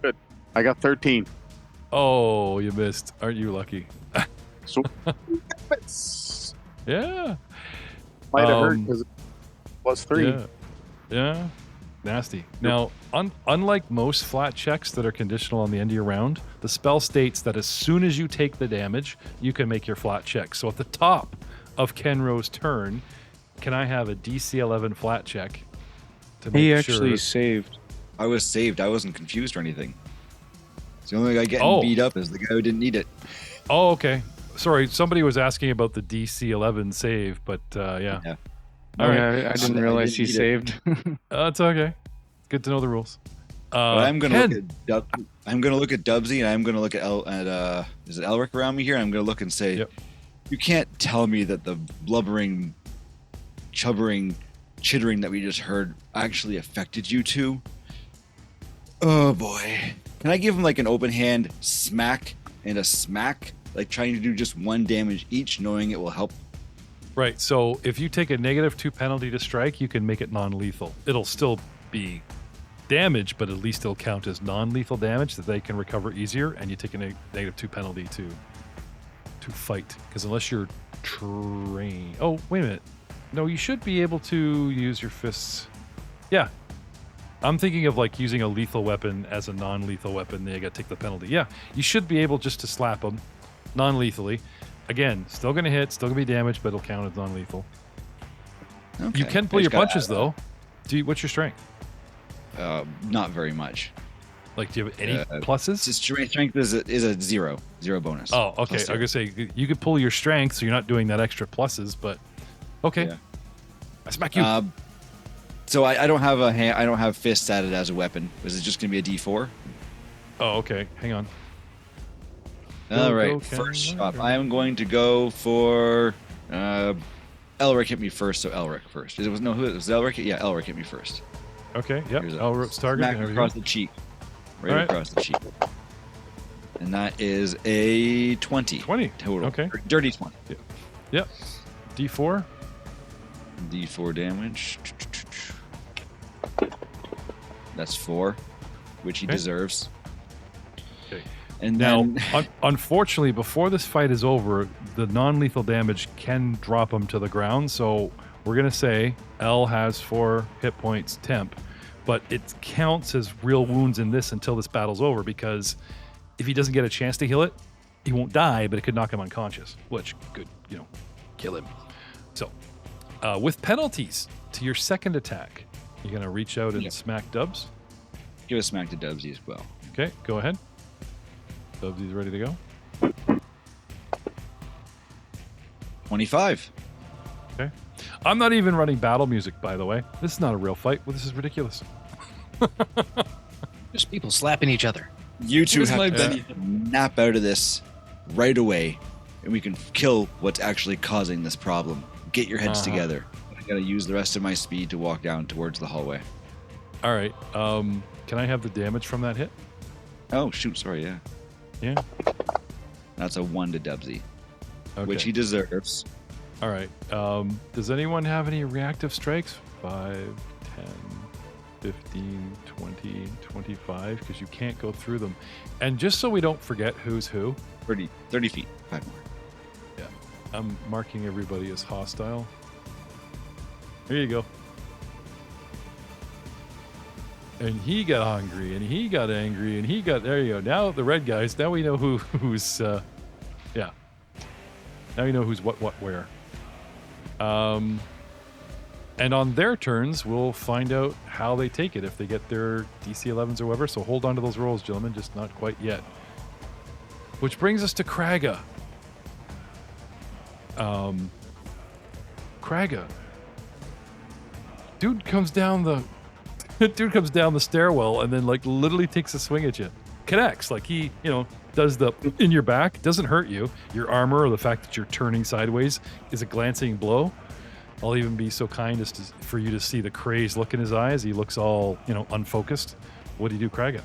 [SPEAKER 6] Good. I got 13.
[SPEAKER 1] oh, you missed. Aren't you lucky?
[SPEAKER 6] So
[SPEAKER 1] Yeah.
[SPEAKER 6] might have hurt
[SPEAKER 1] Um,
[SPEAKER 6] because plus 3.
[SPEAKER 1] Yeah. Nasty. Now, unlike most flat checks that are conditional on the end of your round, the spell states that as soon as you take the damage, you can make your flat check. So at the top of Kenro's turn, can I have a DC 11 flat check to make
[SPEAKER 5] He
[SPEAKER 1] sure?
[SPEAKER 5] actually saved.
[SPEAKER 2] I was saved. I wasn't confused or anything. The only guy getting
[SPEAKER 1] Oh.
[SPEAKER 2] beat up is the guy who didn't need it.
[SPEAKER 1] Oh, okay. Sorry, somebody was asking about the DC 11 save, but yeah.
[SPEAKER 2] Yeah.
[SPEAKER 1] All
[SPEAKER 5] Oh,
[SPEAKER 1] right.
[SPEAKER 5] yeah, I didn't
[SPEAKER 2] I
[SPEAKER 5] realize he
[SPEAKER 2] didn't
[SPEAKER 5] saved.
[SPEAKER 1] It's okay. It's good to know the rules.
[SPEAKER 2] But I'm gonna
[SPEAKER 1] Ken.
[SPEAKER 2] look at Dubsy, and I'm gonna look at is it Elric around me here? I'm gonna look and say,
[SPEAKER 1] Yep.
[SPEAKER 2] you can't tell me that the blubbering, chubbering, chittering that we just heard actually affected you two. Oh boy. Can I give him like an open hand smack and a smack? Like trying to do just 1 damage each, knowing it will help.
[SPEAKER 1] Right. So if you take a -2 penalty to strike, you can make it non-lethal. It'll still be damage, but at least it'll count as non-lethal damage that they can recover easier, and you take a -2 penalty to fight. Because unless you're trained... Oh, wait a minute. No, you should be able to use your fists. Yeah. I'm thinking of like using a lethal weapon as a non-lethal weapon. Then you got to take the penalty. Yeah, you should be able just to slap them non-lethally. Again, still going to hit, still going to be damaged, but it'll count as non-lethal.
[SPEAKER 2] Okay.
[SPEAKER 1] You can pull your punches though. What's your strength?
[SPEAKER 2] Not very much.
[SPEAKER 1] Like, do you have any pluses?
[SPEAKER 2] Strength is a zero bonus.
[SPEAKER 1] Oh, okay. I was
[SPEAKER 2] Plus 0.
[SPEAKER 1] gonna say you could pull your strength, so you're not doing that extra pluses. But okay,
[SPEAKER 2] Yeah.
[SPEAKER 1] I smack you.
[SPEAKER 2] So I don't have I don't have fists added as a weapon. Is it just gonna be a D4?
[SPEAKER 1] Oh, okay. Hang on.
[SPEAKER 2] All
[SPEAKER 1] Go,
[SPEAKER 2] right. First shot. I am going to go for Elric hit me first, so Elric first. Who was Elric? Yeah, Elric hit me first.
[SPEAKER 1] Okay. Yep.
[SPEAKER 2] Here's a
[SPEAKER 1] Elric's target.
[SPEAKER 2] Smack
[SPEAKER 1] There we
[SPEAKER 2] across
[SPEAKER 1] go.
[SPEAKER 2] the cheek. Right
[SPEAKER 1] All right.
[SPEAKER 2] across the cheek. And that is a 20.
[SPEAKER 1] 20
[SPEAKER 2] total.
[SPEAKER 1] Okay.
[SPEAKER 2] Dirty 20.
[SPEAKER 1] Yep. D4.
[SPEAKER 2] D4 damage. That's 4, which he
[SPEAKER 1] Okay.
[SPEAKER 2] deserves.
[SPEAKER 1] Okay.
[SPEAKER 2] And
[SPEAKER 1] Now,
[SPEAKER 2] then
[SPEAKER 1] unfortunately, before this fight is over, the non-lethal damage can drop him to the ground. So we're gonna say L has 4 hit points temp, but it counts as real wounds in this until this battle's over, because if he doesn't get a chance to heal it, he won't die, but it could knock him unconscious, which could, kill him. So, with penalties to your second attack, you're gonna reach out and smack Dubs.
[SPEAKER 2] give a smack to Dubsy as well.
[SPEAKER 1] Okay, go ahead. Dubsy's ready to go.
[SPEAKER 2] 25.
[SPEAKER 1] Okay. I'm not even running battle music, by the way. This is not a real fight. Well, this is ridiculous.
[SPEAKER 3] Just people slapping each other.
[SPEAKER 2] You two
[SPEAKER 4] Here's
[SPEAKER 2] have
[SPEAKER 4] my
[SPEAKER 2] to
[SPEAKER 4] Benny.
[SPEAKER 2] nap out of this right away, and we can kill what's actually causing this problem. Get your heads
[SPEAKER 1] Uh-huh.
[SPEAKER 2] together. I gotta use the rest of my speed to walk down towards the hallway.
[SPEAKER 1] All right. Can I have the damage from that hit?
[SPEAKER 2] Oh, shoot. Sorry, yeah.
[SPEAKER 1] Yeah.
[SPEAKER 2] That's a 1 to Dubsy,
[SPEAKER 1] Okay.
[SPEAKER 2] which he deserves.
[SPEAKER 1] All right. Does anyone have any reactive strikes? 5, 10, 15, 20, 25, because you can't go through them. And just so we don't forget who's who,
[SPEAKER 2] 30 feet. 5 more.
[SPEAKER 1] I'm marking everybody as hostile. Here you go. And he got hungry, and he got angry, and he got... There you go. Now the red guys, now we know who's... yeah. Now we know who's what, where. And on their turns, we'll find out how they take it, if they get their DC 11s or whatever. So hold on to those rolls, gentlemen, just not quite yet. Which brings us to Kraga. Kraga. Dude comes down the stairwell and then like literally takes a swing at you. Connects, like he, does the in your back, doesn't hurt you. Your armor or the fact that you're turning sideways is a glancing blow. I'll even be so kind as for you to see the crazed look in his eyes. He looks all, unfocused. What do you do, Kraga?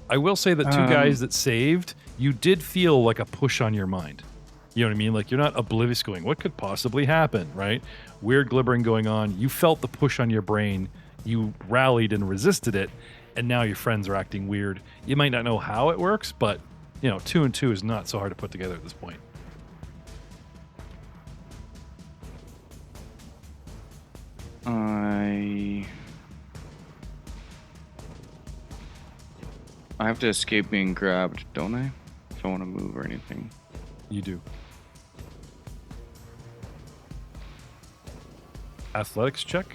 [SPEAKER 1] I will say that two guys that saved, you did feel like a push on your mind. You know what I mean? Like you're not oblivious going, what could possibly happen, right? Weird glibering going on. You felt the push on your brain. You rallied and resisted it. And now your friends are acting weird. You might not know how it works, but, 2 and 2 is not so hard to put together at this point.
[SPEAKER 5] I have to escape being grabbed, don't I? If I want to move or anything.
[SPEAKER 1] You do. Athletics check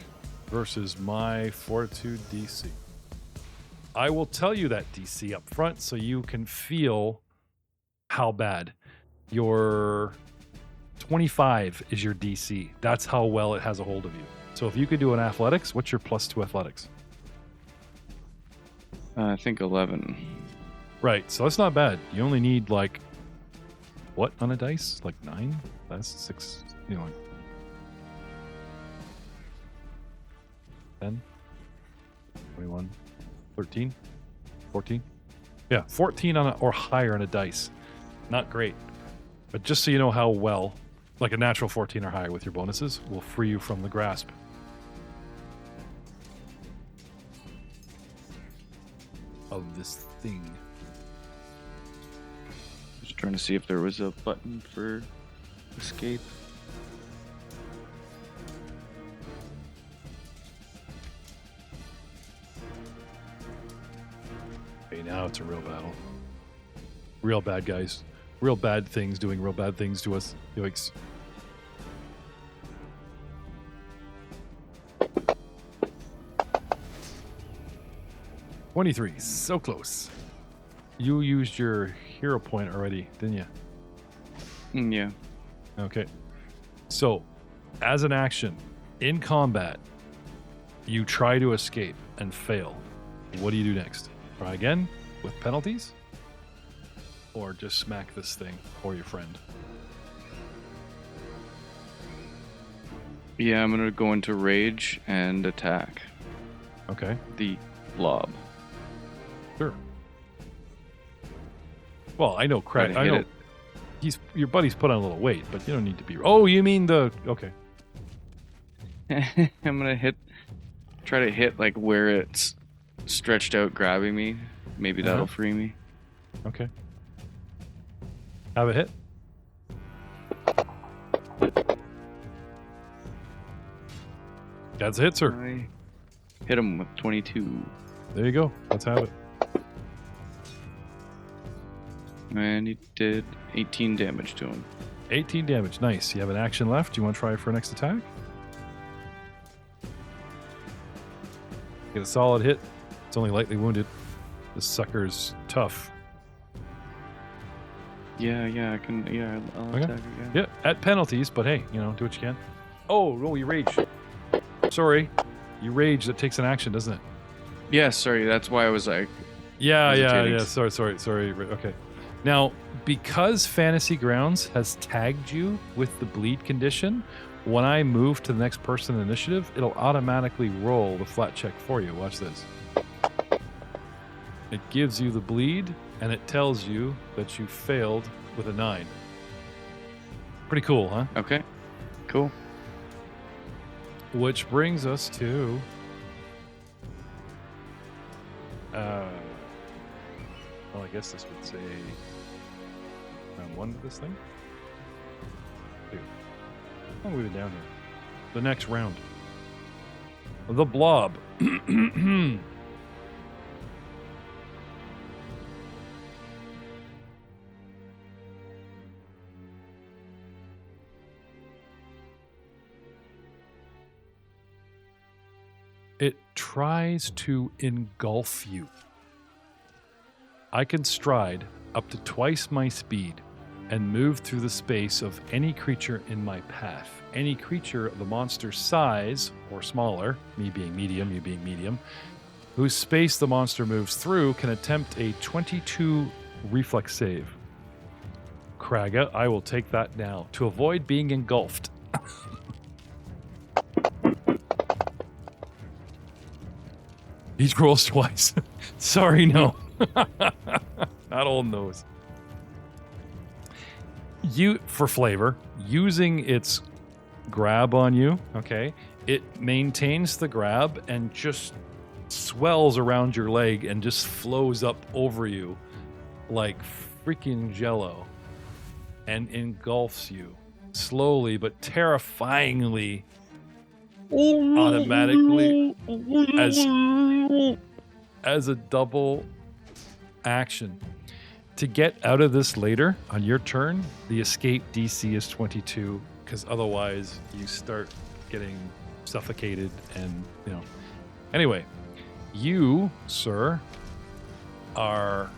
[SPEAKER 1] versus my Fortitude DC. I will tell you that DC up front so you can feel how bad. Your 25 is your DC. That's how well it has a hold of you. So if you could do an athletics, what's your +2 athletics?
[SPEAKER 5] I think 11.
[SPEAKER 1] Right, so that's not bad. You only need what on a dice? 9? That's 6, 10? 21, 13, 14. Yeah, 14 or higher on a dice. Not great. But just so you know how well, like a natural 14 or higher with your bonuses, will free you from the grasp. Of this thing.
[SPEAKER 5] Just trying to see if there was a button for escape.
[SPEAKER 1] Okay, now it's a real battle. Real bad guys. Real bad things doing real bad things to us. Yikes. $23. So close. You used your hero point already, didn't you?
[SPEAKER 5] Yeah.
[SPEAKER 1] Okay. So, as an action, in combat, you try to escape and fail. What do you do next? Try again with penalties? Or just smack this thing or your friend?
[SPEAKER 5] Yeah, I'm gonna go into rage and attack
[SPEAKER 1] Okay.
[SPEAKER 5] the blob.
[SPEAKER 1] Sure. Well, I know
[SPEAKER 5] Try to
[SPEAKER 1] I
[SPEAKER 5] hit
[SPEAKER 1] know
[SPEAKER 5] it.
[SPEAKER 1] your buddy's put on a little weight, but you don't need to be. Oh, you mean the okay?
[SPEAKER 5] I'm gonna try to hit like where it's stretched out grabbing me. Maybe that'll free me.
[SPEAKER 1] Okay. Have a hit. That's a hit, sir.
[SPEAKER 5] I hit him with 22.
[SPEAKER 1] There you go. Let's have it.
[SPEAKER 5] And he did 18 damage to him.
[SPEAKER 1] 18 damage. Nice. You have an action left. Do you want to try for next attack? Get a solid hit. It's only lightly wounded. This sucker's tough.
[SPEAKER 5] Yeah, I can. Yeah, I'll
[SPEAKER 1] Okay.
[SPEAKER 5] attack again.
[SPEAKER 1] Yeah, at penalties, but hey, do what you can. Oh, no, you rage. Sorry. You rage. That takes an action, doesn't it?
[SPEAKER 5] Yeah, sorry. That's why I was like,
[SPEAKER 1] Yeah.
[SPEAKER 5] hesitating.
[SPEAKER 1] Sorry. Okay. Now, because Fantasy Grounds has tagged you with the bleed condition, when I move to the next person in initiative, it'll automatically roll the flat check for you. Watch this. It gives you the bleed, and it tells you that you failed with a 9. Pretty cool, huh?
[SPEAKER 5] okay, cool.
[SPEAKER 1] Which brings us to well, I guess this would say round 1 of this thing. 2. How long have we been down here? The next round. The blob. It tries to engulf you. I can stride up to twice my speed and move through the space of any creature in my path. Any creature of the monster's size or smaller, me being medium, you being medium, whose space the monster moves through can attempt a 22 reflex save. Kraga, I will take that now to avoid being engulfed. He rolls twice. Sorry, no. Not old nose. You, for flavor, using its grab on you, okay, it maintains the grab and just swells around your leg and just flows up over you like freaking jello and engulfs you slowly but terrifyingly, automatically as a double action. To get out of this later on your turn, the escape DC is 22, because otherwise you start getting suffocated and, Anyway, you, sir, are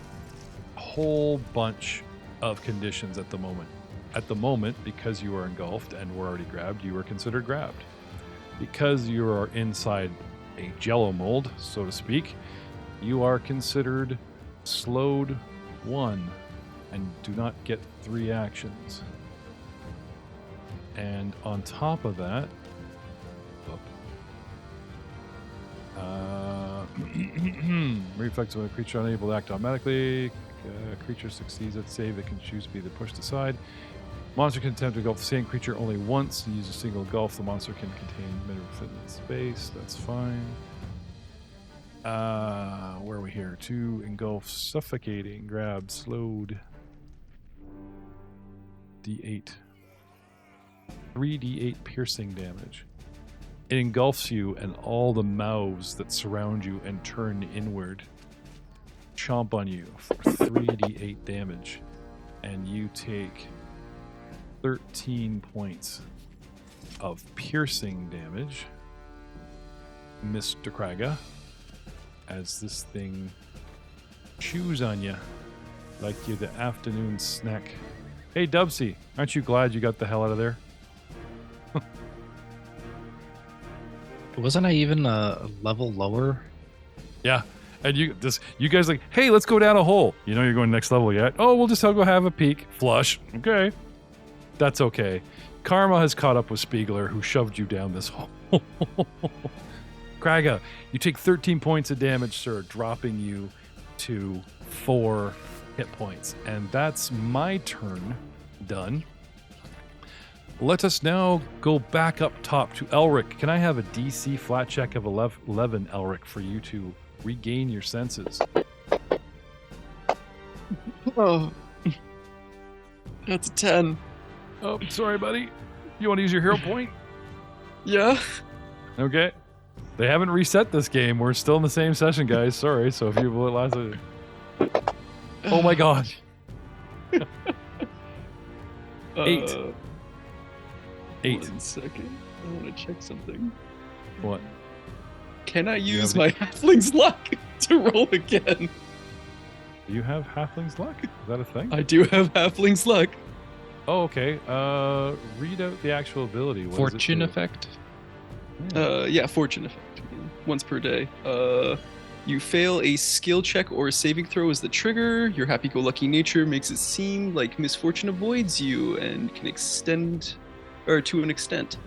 [SPEAKER 1] a whole bunch of conditions at the moment. At the moment, because you are engulfed and were already grabbed, you are considered grabbed. Because you are inside a jello mold, so to speak, you are considered slowed 1 and do not get 3 actions. And on top of that, Reflex when a creature unable to act automatically. Creature succeeds at save, it can choose to be either pushed aside. Monster can attempt to engulf the same creature only once. Use a single engulf. The monster can contain minimum fitment space. That's fine. Where are we here? 2 engulf, suffocating, grab, slowed. D8. 3d8 piercing damage. It engulfs you and all the mouths that surround you and turn inward. Chomp on you for 3d8 damage. And you take 13 points of piercing damage, Mr. Kraga, as this thing chews on you like you're the afternoon snack. Hey, Dubsy, aren't you glad you got the hell out of there?
[SPEAKER 3] Wasn't I even a level lower?
[SPEAKER 1] Yeah. And you guys like, hey, let's go down a hole. You know you're going next level yet. Oh, we'll just go have a peek. Flush. Okay. That's okay. Karma has caught up with Spiegler, who shoved you down this hole. Kraga, you take 13 points of damage, sir, dropping you to 4 hit points. And that's my turn done. Let us now go back up top to Elric. Can I have a DC flat check of 11, Elric, for you to regain your senses?
[SPEAKER 4] Oh, that's a 10.
[SPEAKER 1] Oh, sorry, buddy. You want to use your hero point?
[SPEAKER 4] Yeah.
[SPEAKER 1] Okay. They haven't reset this game. We're still in the same session, guys. Sorry. So if you last... Oh my god. 8. 8.
[SPEAKER 4] 1 second. I want to check something.
[SPEAKER 1] What?
[SPEAKER 4] Can I use
[SPEAKER 1] have
[SPEAKER 4] my halfling's luck to roll again?
[SPEAKER 1] Do you have halfling's luck? Is that a thing?
[SPEAKER 4] I do have halfling's luck.
[SPEAKER 1] Oh, okay. Read out the actual ability. What does it
[SPEAKER 3] Fortune
[SPEAKER 1] do?
[SPEAKER 3] effect.
[SPEAKER 4] Yeah, fortune effect. Once per day. You fail a skill check or a saving throw as the trigger. Your happy-go-lucky nature makes it seem like misfortune avoids you and can extend, or to an extent.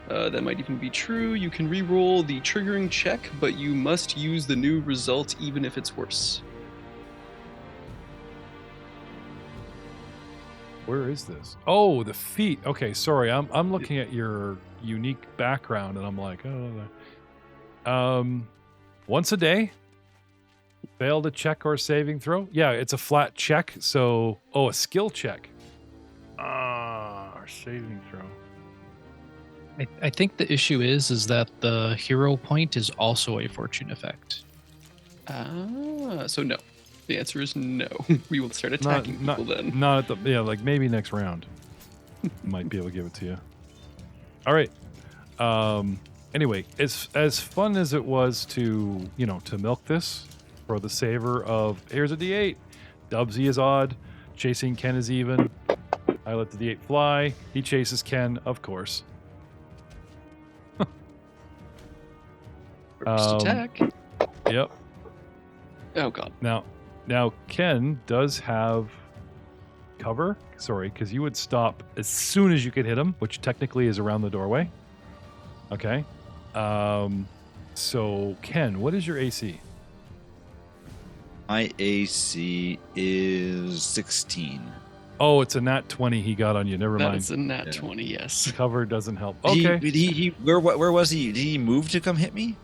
[SPEAKER 4] That might even be true. You can re-roll the triggering check, but you must use the new result even if it's worse.
[SPEAKER 1] Where is this? Oh, the feat. Okay, sorry. I'm looking at your unique background and I'm like, once a day, failed a check or saving throw. Yeah, it's a flat check. So, a skill check. Or saving throw.
[SPEAKER 3] I think the issue is that the hero point is also a fortune effect.
[SPEAKER 4] So no. The answer is no. We will start attacking people then.
[SPEAKER 1] Not at the like maybe next round. Might be able to give it to you. All right. Anyway, as fun as it was to milk this for the savor of here's a D8. Dubsy is odd. Chasing Ken is even. I let the D8 fly. He chases Ken, of course.
[SPEAKER 4] First attack.
[SPEAKER 1] Yep.
[SPEAKER 4] Oh god.
[SPEAKER 1] Now Ken does have cover. Sorry, because you would stop as soon as you could hit him, which technically is around the doorway. Okay. So Ken, what is your AC?
[SPEAKER 2] My AC is 16.
[SPEAKER 1] Oh, it's a nat 20 he got on you. Never mind.
[SPEAKER 4] That's a nat 20, yes.
[SPEAKER 1] Cover doesn't help. Okay.
[SPEAKER 2] Where was he? Did he move to come hit me?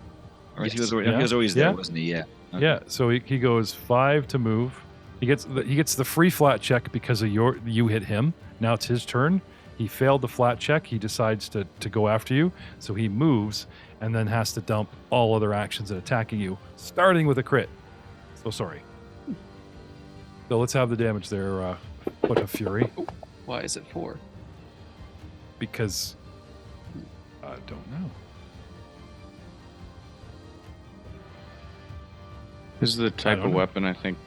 [SPEAKER 2] Or
[SPEAKER 4] Yes.
[SPEAKER 2] he was always there,
[SPEAKER 1] Yeah.
[SPEAKER 2] wasn't he? Yeah. Okay.
[SPEAKER 1] Yeah, so he goes 5 to move. He gets the free flat check because of you hit him. Now it's his turn. He failed the flat check. He decides to go after you. So he moves and then has to dump all other actions at attacking you, starting with a crit. So sorry. So let's have the damage there, Foot of Fury.
[SPEAKER 4] Why is it 4?
[SPEAKER 1] Because I don't know.
[SPEAKER 5] This is the type
[SPEAKER 1] don't
[SPEAKER 5] of
[SPEAKER 1] know.
[SPEAKER 5] weapon I think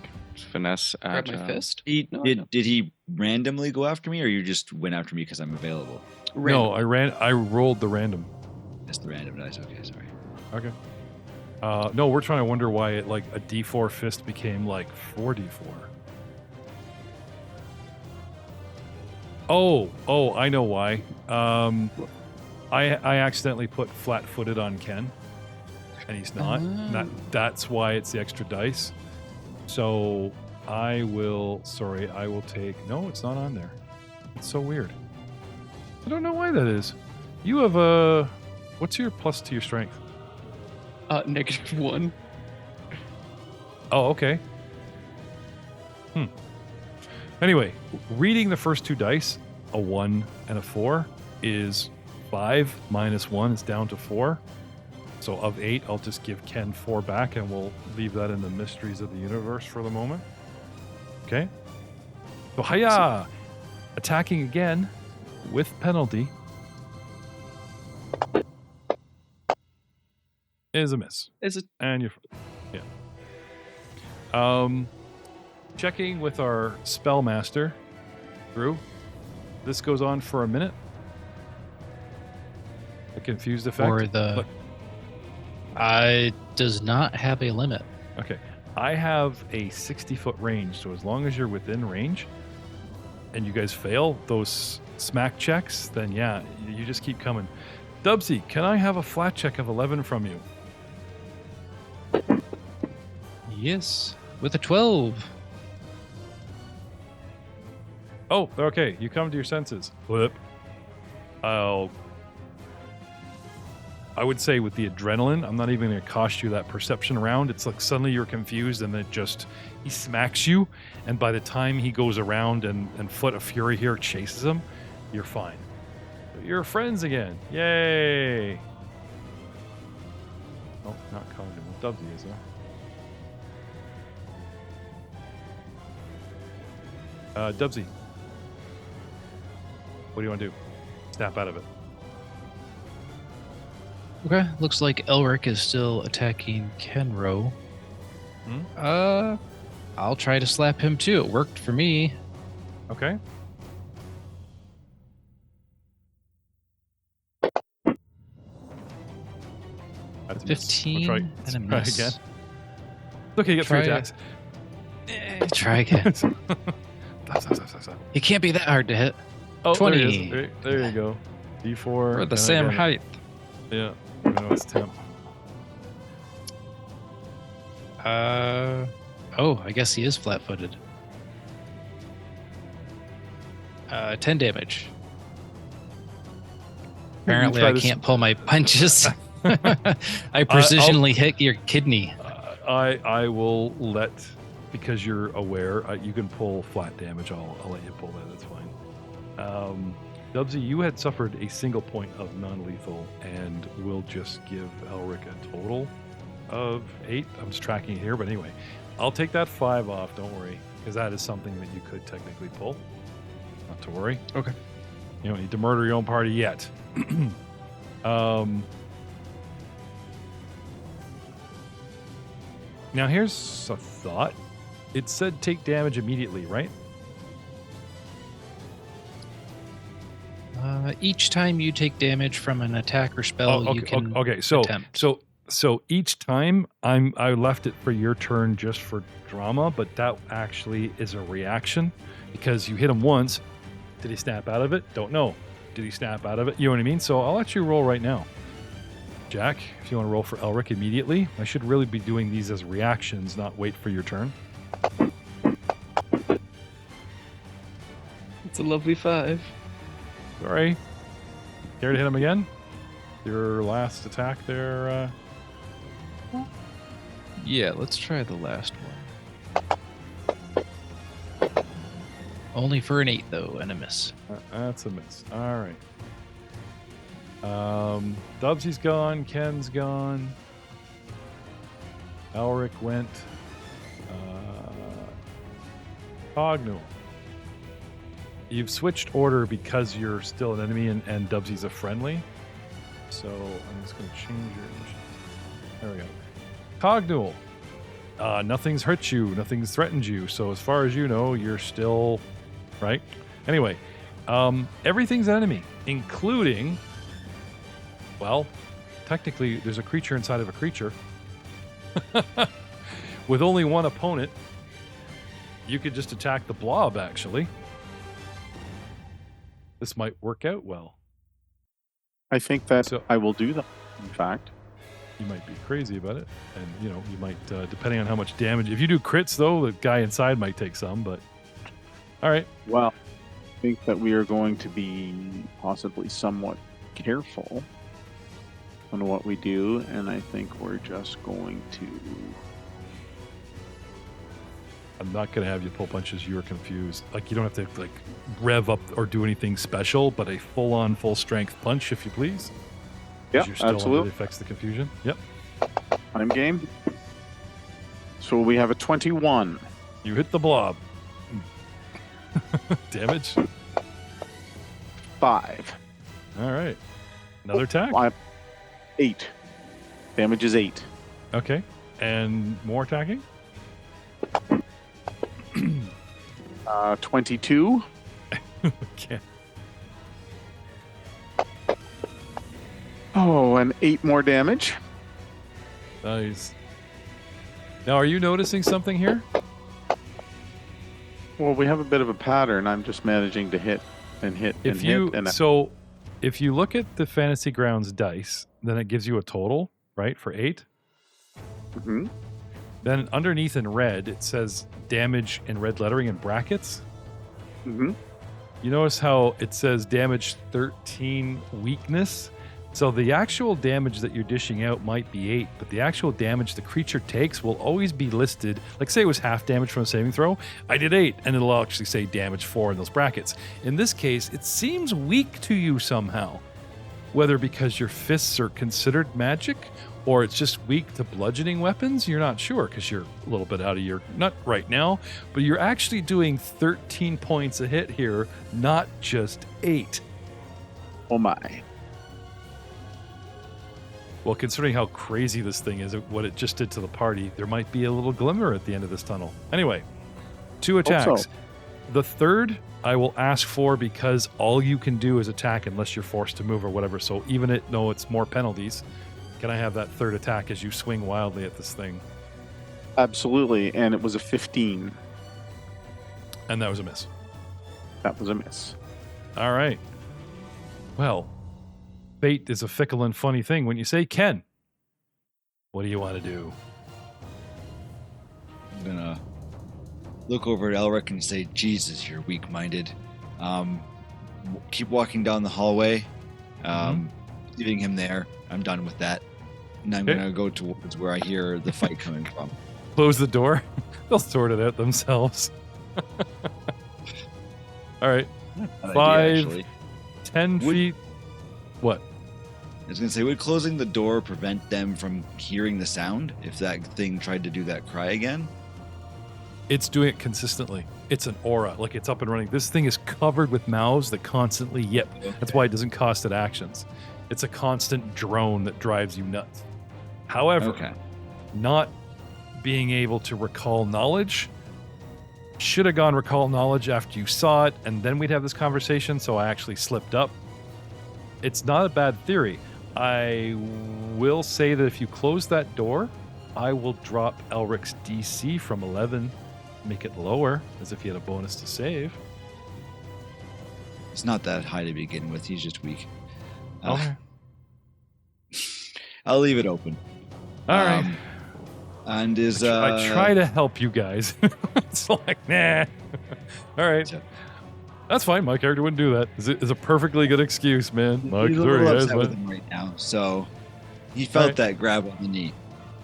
[SPEAKER 5] finesse
[SPEAKER 4] Grab
[SPEAKER 5] agile.
[SPEAKER 4] my fist?
[SPEAKER 2] Did
[SPEAKER 4] No.
[SPEAKER 2] he randomly go after me, or you just went after me because I'm available?
[SPEAKER 1] No, I rolled the random.
[SPEAKER 2] That's the random dice. Okay, sorry.
[SPEAKER 1] Okay. No, we're trying to wonder why it like a D4 fist became like 4D4. Oh, I know why. I accidentally put flat-footed on Ken. and he's not. That's why it's the extra dice. So I will take... No, it's not on there. It's so weird. I don't know why that is. You have a... What's your plus to your strength?
[SPEAKER 4] -1.
[SPEAKER 1] Oh, okay. Anyway, reading the first two dice, a 1 and a 4, is 5 minus 1 is down to 4. So of 8, I'll just give Ken 4 back, and we'll leave that in the mysteries of the universe for the moment. Okay? So, hiya! Attacking again with penalty is a miss. And you're... Yeah. Checking with our spellmaster, Drew. This goes on for a minute. A confused effect.
[SPEAKER 3] Or the... does not have a limit.
[SPEAKER 1] Okay. I have a 60-foot range, so as long as you're within range and you guys fail those smack checks, then yeah, you just keep coming. Dubsy, can I have a flat check of 11 from you?
[SPEAKER 3] Yes, with a 12.
[SPEAKER 1] Oh, okay. You come to your senses. Flip. I would say with the adrenaline, I'm not even going to cost you that perception round. It's like suddenly you're confused and then he smacks you. And by the time he goes around and Foot of Fury here chases him, you're fine. You're friends again. Yay. Oh, not Cognitive. Dubsy is there. Dubsy. What do you want to do? Snap out of it.
[SPEAKER 3] Okay, looks like Elric is still attacking Kenro. I'll try to slap him too. It worked for me.
[SPEAKER 1] Okay. That's a miss.
[SPEAKER 3] 15
[SPEAKER 1] We'll
[SPEAKER 3] and a
[SPEAKER 1] try
[SPEAKER 3] miss.
[SPEAKER 1] again. It's okay, you get 3 attacks.
[SPEAKER 3] Try again.
[SPEAKER 1] Stop.
[SPEAKER 3] It can't be that hard to hit.
[SPEAKER 1] Oh,
[SPEAKER 3] 20.
[SPEAKER 1] There, he is. There you go. D4.
[SPEAKER 3] For the
[SPEAKER 1] and
[SPEAKER 3] same
[SPEAKER 1] again.
[SPEAKER 3] height.
[SPEAKER 1] Yeah. I know it's temp.
[SPEAKER 3] Oh, I guess he is flat-footed. 10 damage. Apparently, I can't pull my punches. I precisionally hit your kidney.
[SPEAKER 1] I will let, because you're aware, you can pull flat damage. I'll let you pull that. That's fine. Dubsy, you had suffered a single point of non-lethal, and we'll just give Elric a total of 8. I'm just tracking it here, but anyway, I'll take that 5 off. Don't worry, because that is something that you could technically pull. Not to worry.
[SPEAKER 4] Okay.
[SPEAKER 1] You don't need to murder your own party yet. Now here's a thought. It said take damage immediately, right?
[SPEAKER 3] Each time you take damage from an attack or spell, you can attempt.
[SPEAKER 1] So each time I left it for your turn just for drama, but that actually is a reaction because you hit him once. Did he snap out of it? Don't know. Did he snap out of it? You know what I mean? So I'll let you roll right now. Jack, if you want to roll for Elric immediately, I should really be doing these as reactions, not wait for your turn.
[SPEAKER 4] It's a lovely 5.
[SPEAKER 1] Sorry. Care to hit him again? Your last attack there.
[SPEAKER 3] Yeah, let's try the last one. Only for an 8, though, and a miss.
[SPEAKER 1] That's a miss. All right. Dubsy's gone. Ken's gone. Elric went. Cognul. You've switched order because you're still an enemy and Dubsy's a friendly. So I'm just going to change your initiative. There we go. Cognul. Nothing's hurt you. Nothing's threatened you. So as far as you know, you're still... Right? Anyway, everything's an enemy, including... Well, technically, there's a creature inside of a creature. With only one opponent, you could just attack the blob, actually. This might work out well.
[SPEAKER 6] I think that I will do that, in fact.
[SPEAKER 1] you might be crazy about it, and you know you might depending on how much damage. If you do crits though, the guy inside might take some. But all right,
[SPEAKER 6] Well, I think that we are going to be possibly somewhat careful on what we do, and I think we're just going to.
[SPEAKER 1] I'm not gonna have you pull punches. You're confused. Like you don't have to like rev up or do anything special, but a full-on, full-strength punch, if you please. 'Cause
[SPEAKER 6] Yeah,
[SPEAKER 1] you're still under
[SPEAKER 6] absolutely.
[SPEAKER 1] the effects of the confusion. Yep.
[SPEAKER 6] I'm game. So we have a 21.
[SPEAKER 1] You hit the blob. Damage.
[SPEAKER 6] 5.
[SPEAKER 1] All right. Another attack.
[SPEAKER 6] 8. Damage is 8.
[SPEAKER 1] Okay. And more attacking.
[SPEAKER 6] 22.
[SPEAKER 1] Okay.
[SPEAKER 6] Oh, and 8 more damage.
[SPEAKER 1] Nice. Now, are you noticing something here?
[SPEAKER 6] Well, we have a bit of a pattern. I'm just managing to hit and hit and
[SPEAKER 1] If you
[SPEAKER 6] hit. And
[SPEAKER 1] so, if you look at the Fantasy Grounds dice, then it gives you a total, right, for 8.
[SPEAKER 6] Mhm.
[SPEAKER 1] Then underneath in red, it says damage in red lettering in brackets.
[SPEAKER 6] Mhm.
[SPEAKER 1] You notice how it says damage 13 weakness? So the actual damage that you're dishing out might be 8, but the actual damage the creature takes will always be listed. Like say it was half damage from a saving throw, I did 8, and it'll actually say damage 4 in those brackets. In this case, it seems weak to you somehow. Whether because your fists are considered magic, or it's just weak to bludgeoning weapons, you're not sure because you're a little bit out of your nut right now, but you're actually doing 13 points a hit here, not just 8.
[SPEAKER 6] Oh my.
[SPEAKER 1] Well, considering how crazy this thing is, what it just did to the party, there might be a little glimmer at the end of this tunnel. Anyway, 2 attacks.
[SPEAKER 6] so.
[SPEAKER 1] The third I will ask for because all you can do is attack unless you're forced to move or whatever. So even though it's more penalties, can I have that third attack as you swing wildly at this thing?
[SPEAKER 6] Absolutely. And it was a 15.
[SPEAKER 1] And that was a miss.
[SPEAKER 6] That was a miss.
[SPEAKER 1] All right. Well, fate is a fickle and funny thing. When you say, Ken, what do you want to do?
[SPEAKER 2] I'm gonna look over at Elric and say, Jesus, you're weak-minded. Keep walking down the hallway, leaving him there. I'm done with that. And I'm
[SPEAKER 1] Okay.
[SPEAKER 2] gonna go towards where I hear the fight coming from.
[SPEAKER 1] Close the door. They'll sort it out themselves. All right.
[SPEAKER 2] Bad
[SPEAKER 1] 5,
[SPEAKER 2] idea, actually.
[SPEAKER 1] 10
[SPEAKER 2] Would-
[SPEAKER 1] feet. What?
[SPEAKER 2] I was gonna say, would closing the door prevent them from hearing the sound if that thing tried to do that cry again?
[SPEAKER 1] It's doing it consistently. It's an aura. Like it's up and running. This thing is covered with mouths that constantly yip. That's why it doesn't cost it actions. It's a constant drone that drives you nuts. However,
[SPEAKER 2] Okay.
[SPEAKER 1] not being able to recall knowledge, should have gone recall knowledge after you saw it, and then we'd have this conversation, so I actually slipped up. It's not a bad theory. I will say that if you close that door, I will drop Elric's DC from 11, make it lower, as if he had a bonus to save.
[SPEAKER 2] It's not that high to begin with. He's just weak.
[SPEAKER 1] Okay.
[SPEAKER 2] I'll leave it open.
[SPEAKER 1] All right.
[SPEAKER 2] And is
[SPEAKER 1] I try to help you guys. It's like, nah. All right.
[SPEAKER 2] So-
[SPEAKER 1] That's fine. My character wouldn't do that. It's a perfectly good excuse, man. My
[SPEAKER 2] he's a
[SPEAKER 1] character
[SPEAKER 2] little
[SPEAKER 1] has
[SPEAKER 2] upset with
[SPEAKER 1] one.
[SPEAKER 2] him right now, so he felt
[SPEAKER 1] Alright.
[SPEAKER 2] that grab on the knee.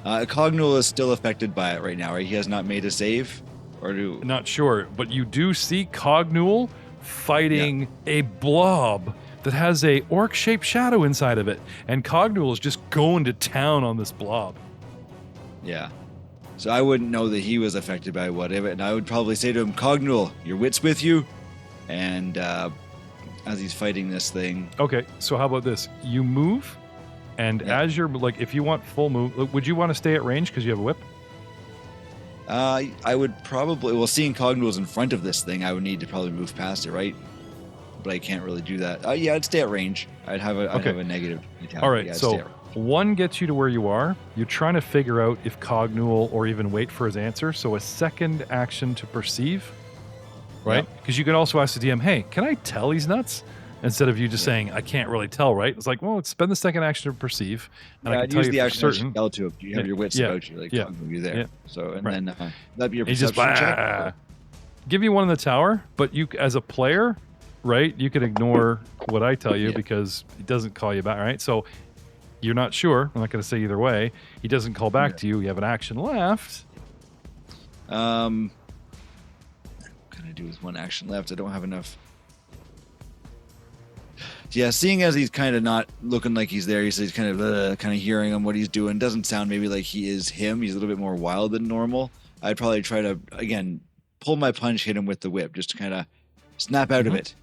[SPEAKER 2] Cognul is still affected by it right now, right? He has not made a save, or do
[SPEAKER 1] Not sure, but you do see Cognul fighting a blob that has a orc-shaped shadow inside of it, and Cognul is just going to town on this blob.
[SPEAKER 2] yeah. So I wouldn't know that he was affected by whatever, and I would probably say to him, Cognul, your wit's with you, and as he's fighting this thing,
[SPEAKER 1] Okay, so how about this? You move, and
[SPEAKER 2] Yeah.
[SPEAKER 1] as you're like, if you want full move, would you want to stay at range because you have a whip?
[SPEAKER 2] I would probably, well, seeing Cognul's in front of this thing, I would need to probably move past it, right? But I can't really do that. Yeah, I'd stay at range. I'd have a negative attack.
[SPEAKER 1] All right,
[SPEAKER 2] Yeah, I'd
[SPEAKER 1] so
[SPEAKER 2] stay at range.
[SPEAKER 1] 1 gets you to where you are. You're trying to figure out if Cognul or even wait for his answer. So a second action to perceive, right?
[SPEAKER 2] Yep.
[SPEAKER 1] Because you could also ask the DM, hey, can I tell he's nuts? Instead of you just saying, I can't really tell, right? It's like, well, let's spend the second action to perceive. And I can tell
[SPEAKER 2] use
[SPEAKER 1] you
[SPEAKER 2] the
[SPEAKER 1] for
[SPEAKER 2] action
[SPEAKER 1] certain.
[SPEAKER 2] to tell to him. You have your wits about you, like you're there.
[SPEAKER 1] Yeah.
[SPEAKER 2] So and
[SPEAKER 1] Right.
[SPEAKER 2] then that'd be your
[SPEAKER 1] You just
[SPEAKER 2] perception check.
[SPEAKER 1] give you one in the tower, but you, as a player, right, you can ignore what I tell you because it doesn't call you back, right? So you're not sure. I'm not going to say either way. He doesn't call back to you. You have an action left.
[SPEAKER 2] What can I do with one action left? I don't have enough. Yeah, seeing as he's kind of not looking like he's there, he's kind of hearing him, what he's doing. Doesn't sound maybe like he is him. He's a little bit more wild than normal. I'd probably try to, again, pull my punch, hit him with the whip, just to kind of snap out of it.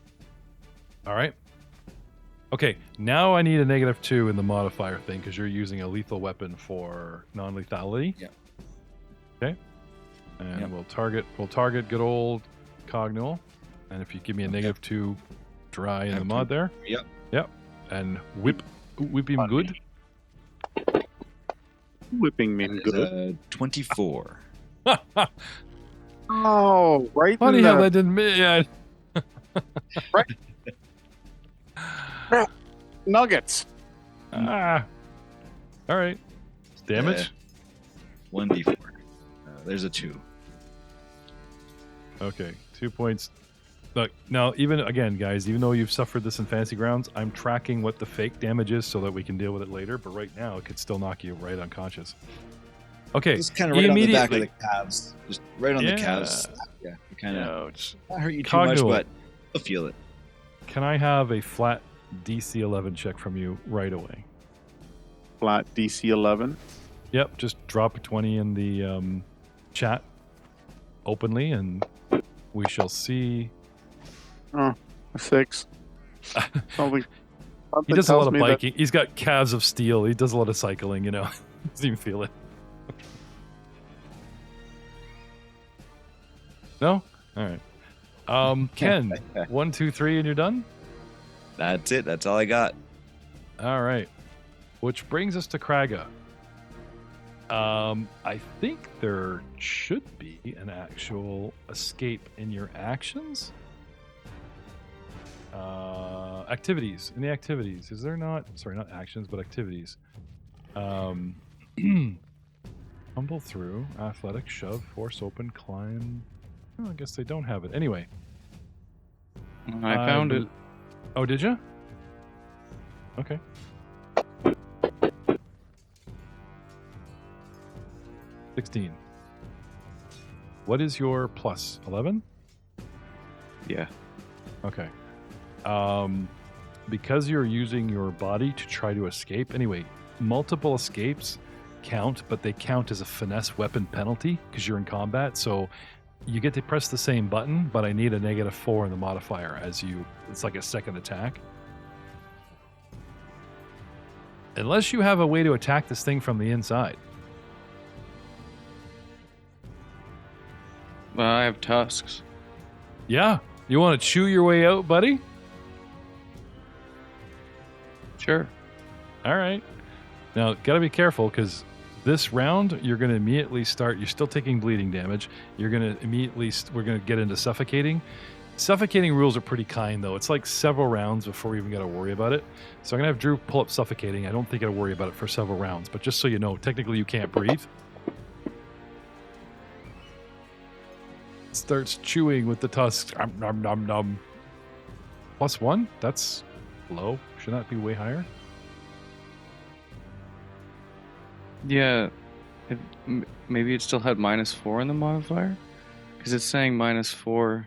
[SPEAKER 1] All right. Okay, now I need a -2 in the modifier thing because you're using a lethal weapon for non-lethality.
[SPEAKER 2] Yeah.
[SPEAKER 1] Okay. And
[SPEAKER 2] Yep.
[SPEAKER 1] we'll target good old Cognol. And if you give me a -2 dry in the mod there.
[SPEAKER 2] Yep.
[SPEAKER 1] Yep. And whip him good.
[SPEAKER 6] Whipping me
[SPEAKER 2] That is,
[SPEAKER 6] good.
[SPEAKER 2] 24.
[SPEAKER 6] Oh, right.
[SPEAKER 1] Funny
[SPEAKER 6] in
[SPEAKER 1] how
[SPEAKER 6] the-
[SPEAKER 1] that didn't yeah.
[SPEAKER 6] nuggets.
[SPEAKER 1] Ah. All right. Damage.
[SPEAKER 2] 1d4. There's a 2.
[SPEAKER 1] Okay, 2 points. Look, now, even again, guys, even though you've suffered this in Fantasy Grounds, I'm tracking what the fake damage is so that we can deal with it later. But right now, it could still knock you right unconscious. Okay,
[SPEAKER 2] Just kind of right on the back of the calves. Just right on the calves. Yeah, kind of
[SPEAKER 1] Ouch.
[SPEAKER 2] not hurt you too much,
[SPEAKER 1] Cognol.
[SPEAKER 2] but you'll feel it.
[SPEAKER 1] Can I have a flat DC 11 check from you right away?
[SPEAKER 6] Flat DC 11.
[SPEAKER 1] Yep, just drop a 20 in the chat openly, and we shall see.
[SPEAKER 6] Oh, a 6. Something
[SPEAKER 1] He does a
[SPEAKER 6] tells
[SPEAKER 1] lot of
[SPEAKER 6] me that-
[SPEAKER 1] biking. He's got calves of steel. He does a lot of cycling, you know. Doesn't even feel it. No? All right. Ken, 1, 2, 3, and you're done?
[SPEAKER 2] That's it. That's all I got.
[SPEAKER 1] All right. Which brings us to Kraga. I think there should be an actual escape in your actions. Activities. In the activities. Is there not? Sorry, not actions, but activities. Tumble through, athletic, shove, force open, climb. Oh, I guess they don't have it. Anyway.
[SPEAKER 5] I found it.
[SPEAKER 1] Oh, did you? Okay. $16. What is your plus? 11?
[SPEAKER 5] Yeah.
[SPEAKER 1] Okay. Because you're using your body to try to escape. Anyway, multiple escapes count, but they count as a finesse weapon penalty because you're in combat. So you get to press the same button, but I need a -4 in the modifier as you. It's like a second attack. Unless you have a way to attack this thing from the inside.
[SPEAKER 5] Well, I have tusks.
[SPEAKER 1] Yeah. You want to chew your way out, buddy?
[SPEAKER 5] Sure.
[SPEAKER 1] All right. Now, got to be careful because this round, you're going to immediately start. You're still taking bleeding damage. You're going to immediately, we're going to get into suffocating. Suffocating rules are pretty kind, though. It's like several rounds before we even got to worry about it. So I'm going to have Drew pull up suffocating. I don't think I'll worry about it for several rounds. But just so you know, technically you can't breathe. Starts chewing with the tusks. Nom, nom, nom. +1? That's low. Should that be way higher?
[SPEAKER 5] Yeah. Maybe it still had -4 in the modifier? Because it's saying -4.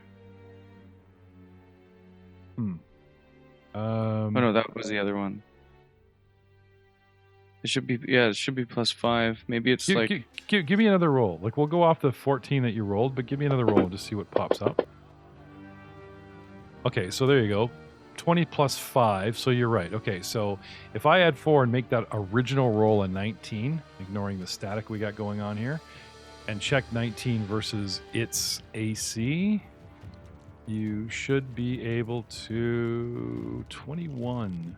[SPEAKER 5] Oh no, that was the other one. It should be, yeah, it should be +5. Maybe it's
[SPEAKER 1] Give me another roll. Like, we'll go off the 14 that you rolled, but give me another roll and just see what pops up. Okay, so there you go. 20 plus 5, so you're right. Okay, so if I add 4 and make that original roll a 19, ignoring the static we got going on here, and check 19 versus its AC, you should be able to 21.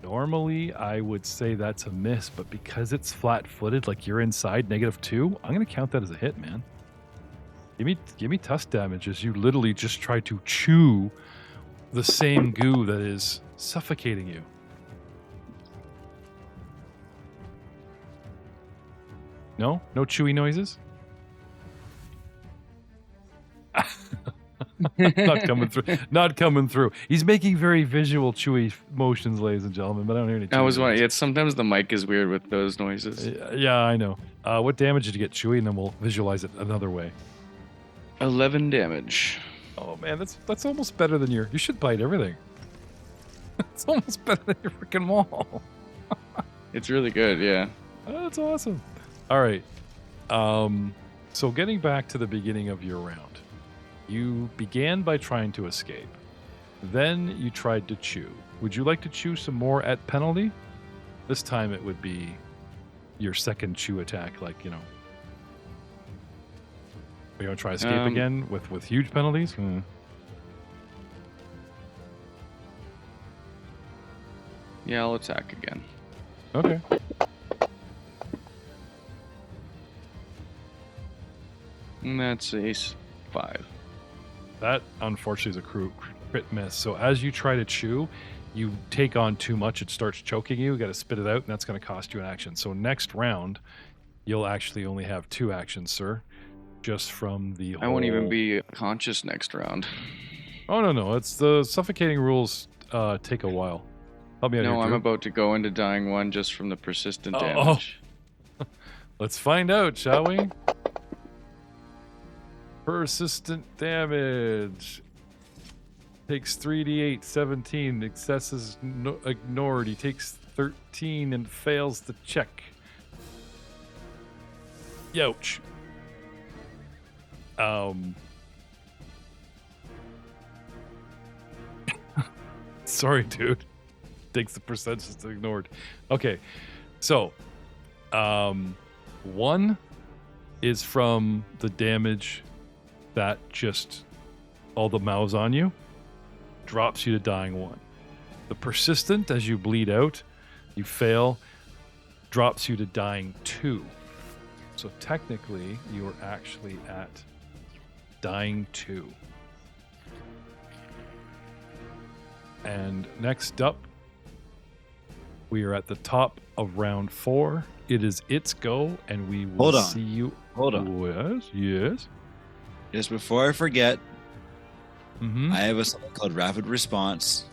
[SPEAKER 1] Normally I would say that's a miss, but because it's flat-footed, like you're inside -2, I'm going to count that as a hit, man. Give me tusk damage as you literally just try to chew the same goo that is suffocating you. No chewy noises. Not coming through. Not coming through. He's making very visual chewy motions, ladies and gentlemen, but I don't hear any.
[SPEAKER 5] I was
[SPEAKER 1] chewy
[SPEAKER 5] wondering.
[SPEAKER 1] noises.
[SPEAKER 5] It's sometimes the mic is weird with those noises.
[SPEAKER 1] Yeah, I know. What damage did you get, Chewy? And then we'll visualize it another way.
[SPEAKER 5] 11 damage.
[SPEAKER 1] Oh man, that's almost better than your. You should bite everything. It's almost better than your freaking wall.
[SPEAKER 5] It's really good. Yeah.
[SPEAKER 1] Oh, that's awesome. All right. So getting back to the beginning of your round, you began by trying to escape. Then you tried to chew. Would you like to chew some more at penalty? This time it would be your second chew attack, like, you know. Are you going to try escape again with huge penalties?
[SPEAKER 5] Yeah, I'll attack again.
[SPEAKER 1] Okay.
[SPEAKER 5] And that's a 5.
[SPEAKER 1] That, unfortunately, is a crit miss. So as you try to chew, you take on too much. It starts choking you. You got to spit it out, and that's going to cost you an action. So next round, you'll actually only have 2 actions, sir. Just from the whole...
[SPEAKER 5] I won't even be conscious next round.
[SPEAKER 1] Oh, no. It's the suffocating rules take a while. Help me out here,
[SPEAKER 5] No, I'm
[SPEAKER 1] Drew.
[SPEAKER 5] about to go into dying 1 just from the persistent damage.
[SPEAKER 1] Let's find out, shall we? Persistent damage. Takes 3d8, 17. Excesses ignored. He takes 13 and fails the check. Youch. Sorry, dude. Takes the percentages ignored. Okay. So, 1 is from the damage that just all the mouths on you drops you to dying 1. The persistent, as you bleed out, you fail, drops you to dying 2. So technically, you are actually at dying 2. And next up, we are at the top of round 4. It is its go, and we will see you.
[SPEAKER 2] Hold on.
[SPEAKER 1] Yes.
[SPEAKER 2] Just before I forget,
[SPEAKER 1] Mm-hmm.
[SPEAKER 2] I have something called rapid response,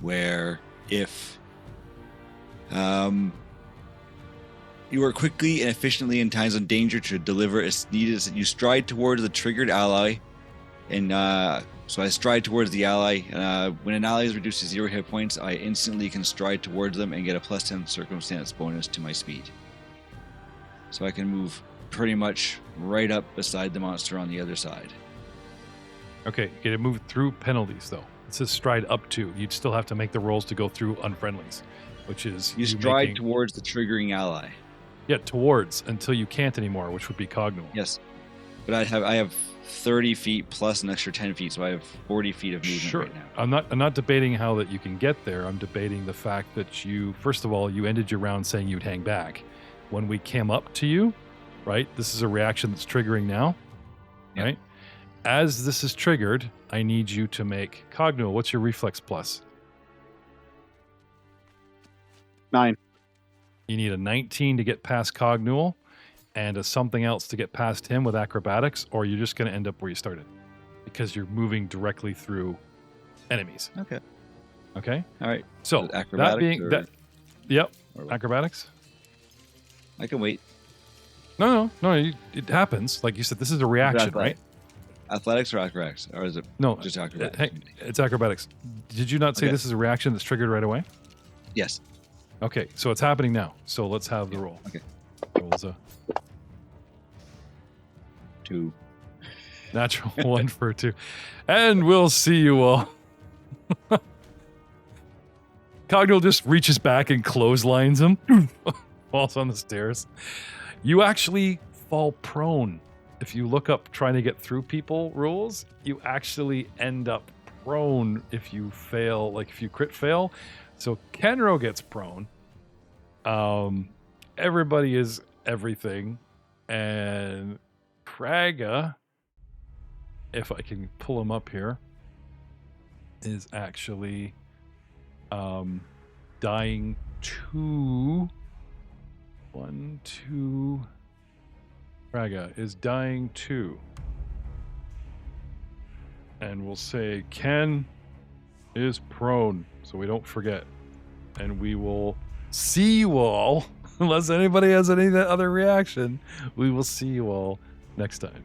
[SPEAKER 2] where if you are quickly and efficiently in times of danger to deliver as needed, you stride towards the triggered ally, and so I stride towards the ally. When an ally is reduced to 0 hit points, I instantly can stride towards them and get a +10 circumstance bonus to my speed. So I can move pretty much right up beside the monster on the other side.
[SPEAKER 1] Okay, you get to move through penalties, though. It says stride up to. You'd still have to make the rolls to go through unfriendlies, which is...
[SPEAKER 2] You stride towards the triggering ally.
[SPEAKER 1] Yeah, towards, until you can't anymore, which would be Cogno.
[SPEAKER 2] Yes. But I have 30 feet plus an extra 10 feet, so I have 40 feet of movement
[SPEAKER 1] Sure.
[SPEAKER 2] right now.
[SPEAKER 1] I'm not debating how that you can get there. I'm debating the fact that you, first of all, you ended your round saying you'd hang back. When we came up to you, right, this is a reaction that's triggering now,
[SPEAKER 2] Yep.
[SPEAKER 1] right? As this is triggered, I need you to make Cogno. What's your reflex plus?
[SPEAKER 6] 9.
[SPEAKER 1] You need a 19 to get past Cognual and a something else to get past him with acrobatics, or you're just going to end up where you started because you're moving directly through enemies.
[SPEAKER 2] Okay.
[SPEAKER 1] Okay?
[SPEAKER 2] All right.
[SPEAKER 1] So,
[SPEAKER 2] Acrobatics
[SPEAKER 1] that being...
[SPEAKER 2] or-
[SPEAKER 1] that, yep,
[SPEAKER 2] or what?
[SPEAKER 1] acrobatics.
[SPEAKER 2] I can wait.
[SPEAKER 1] No, it happens. Like you said, this is a reaction, right?
[SPEAKER 2] Athletics or acrobatics? Or is it
[SPEAKER 1] No,
[SPEAKER 2] just acrobatics?
[SPEAKER 1] hey, it's acrobatics. Did you not say
[SPEAKER 2] Okay.
[SPEAKER 1] this is a reaction that's triggered right away?
[SPEAKER 2] Yes.
[SPEAKER 1] Okay, so it's happening now. So let's have the roll.
[SPEAKER 2] Okay.
[SPEAKER 1] Rolls a
[SPEAKER 2] 2.
[SPEAKER 1] natural 1 for 2. And we'll see you all. Cogno just reaches back and clotheslines him. Falls on the stairs. You actually fall prone. If you look up trying to get through people rules, you actually end up prone if you fail, like if you crit fail. So Kenro gets prone. Everybody is everything. And Praga if I can pull him up here, is actually dying 2. 1, 2. Raga is dying 2. And we'll say Ken is prone, so we don't forget. And we will see you all, unless anybody has any other reaction, we will see you all next time.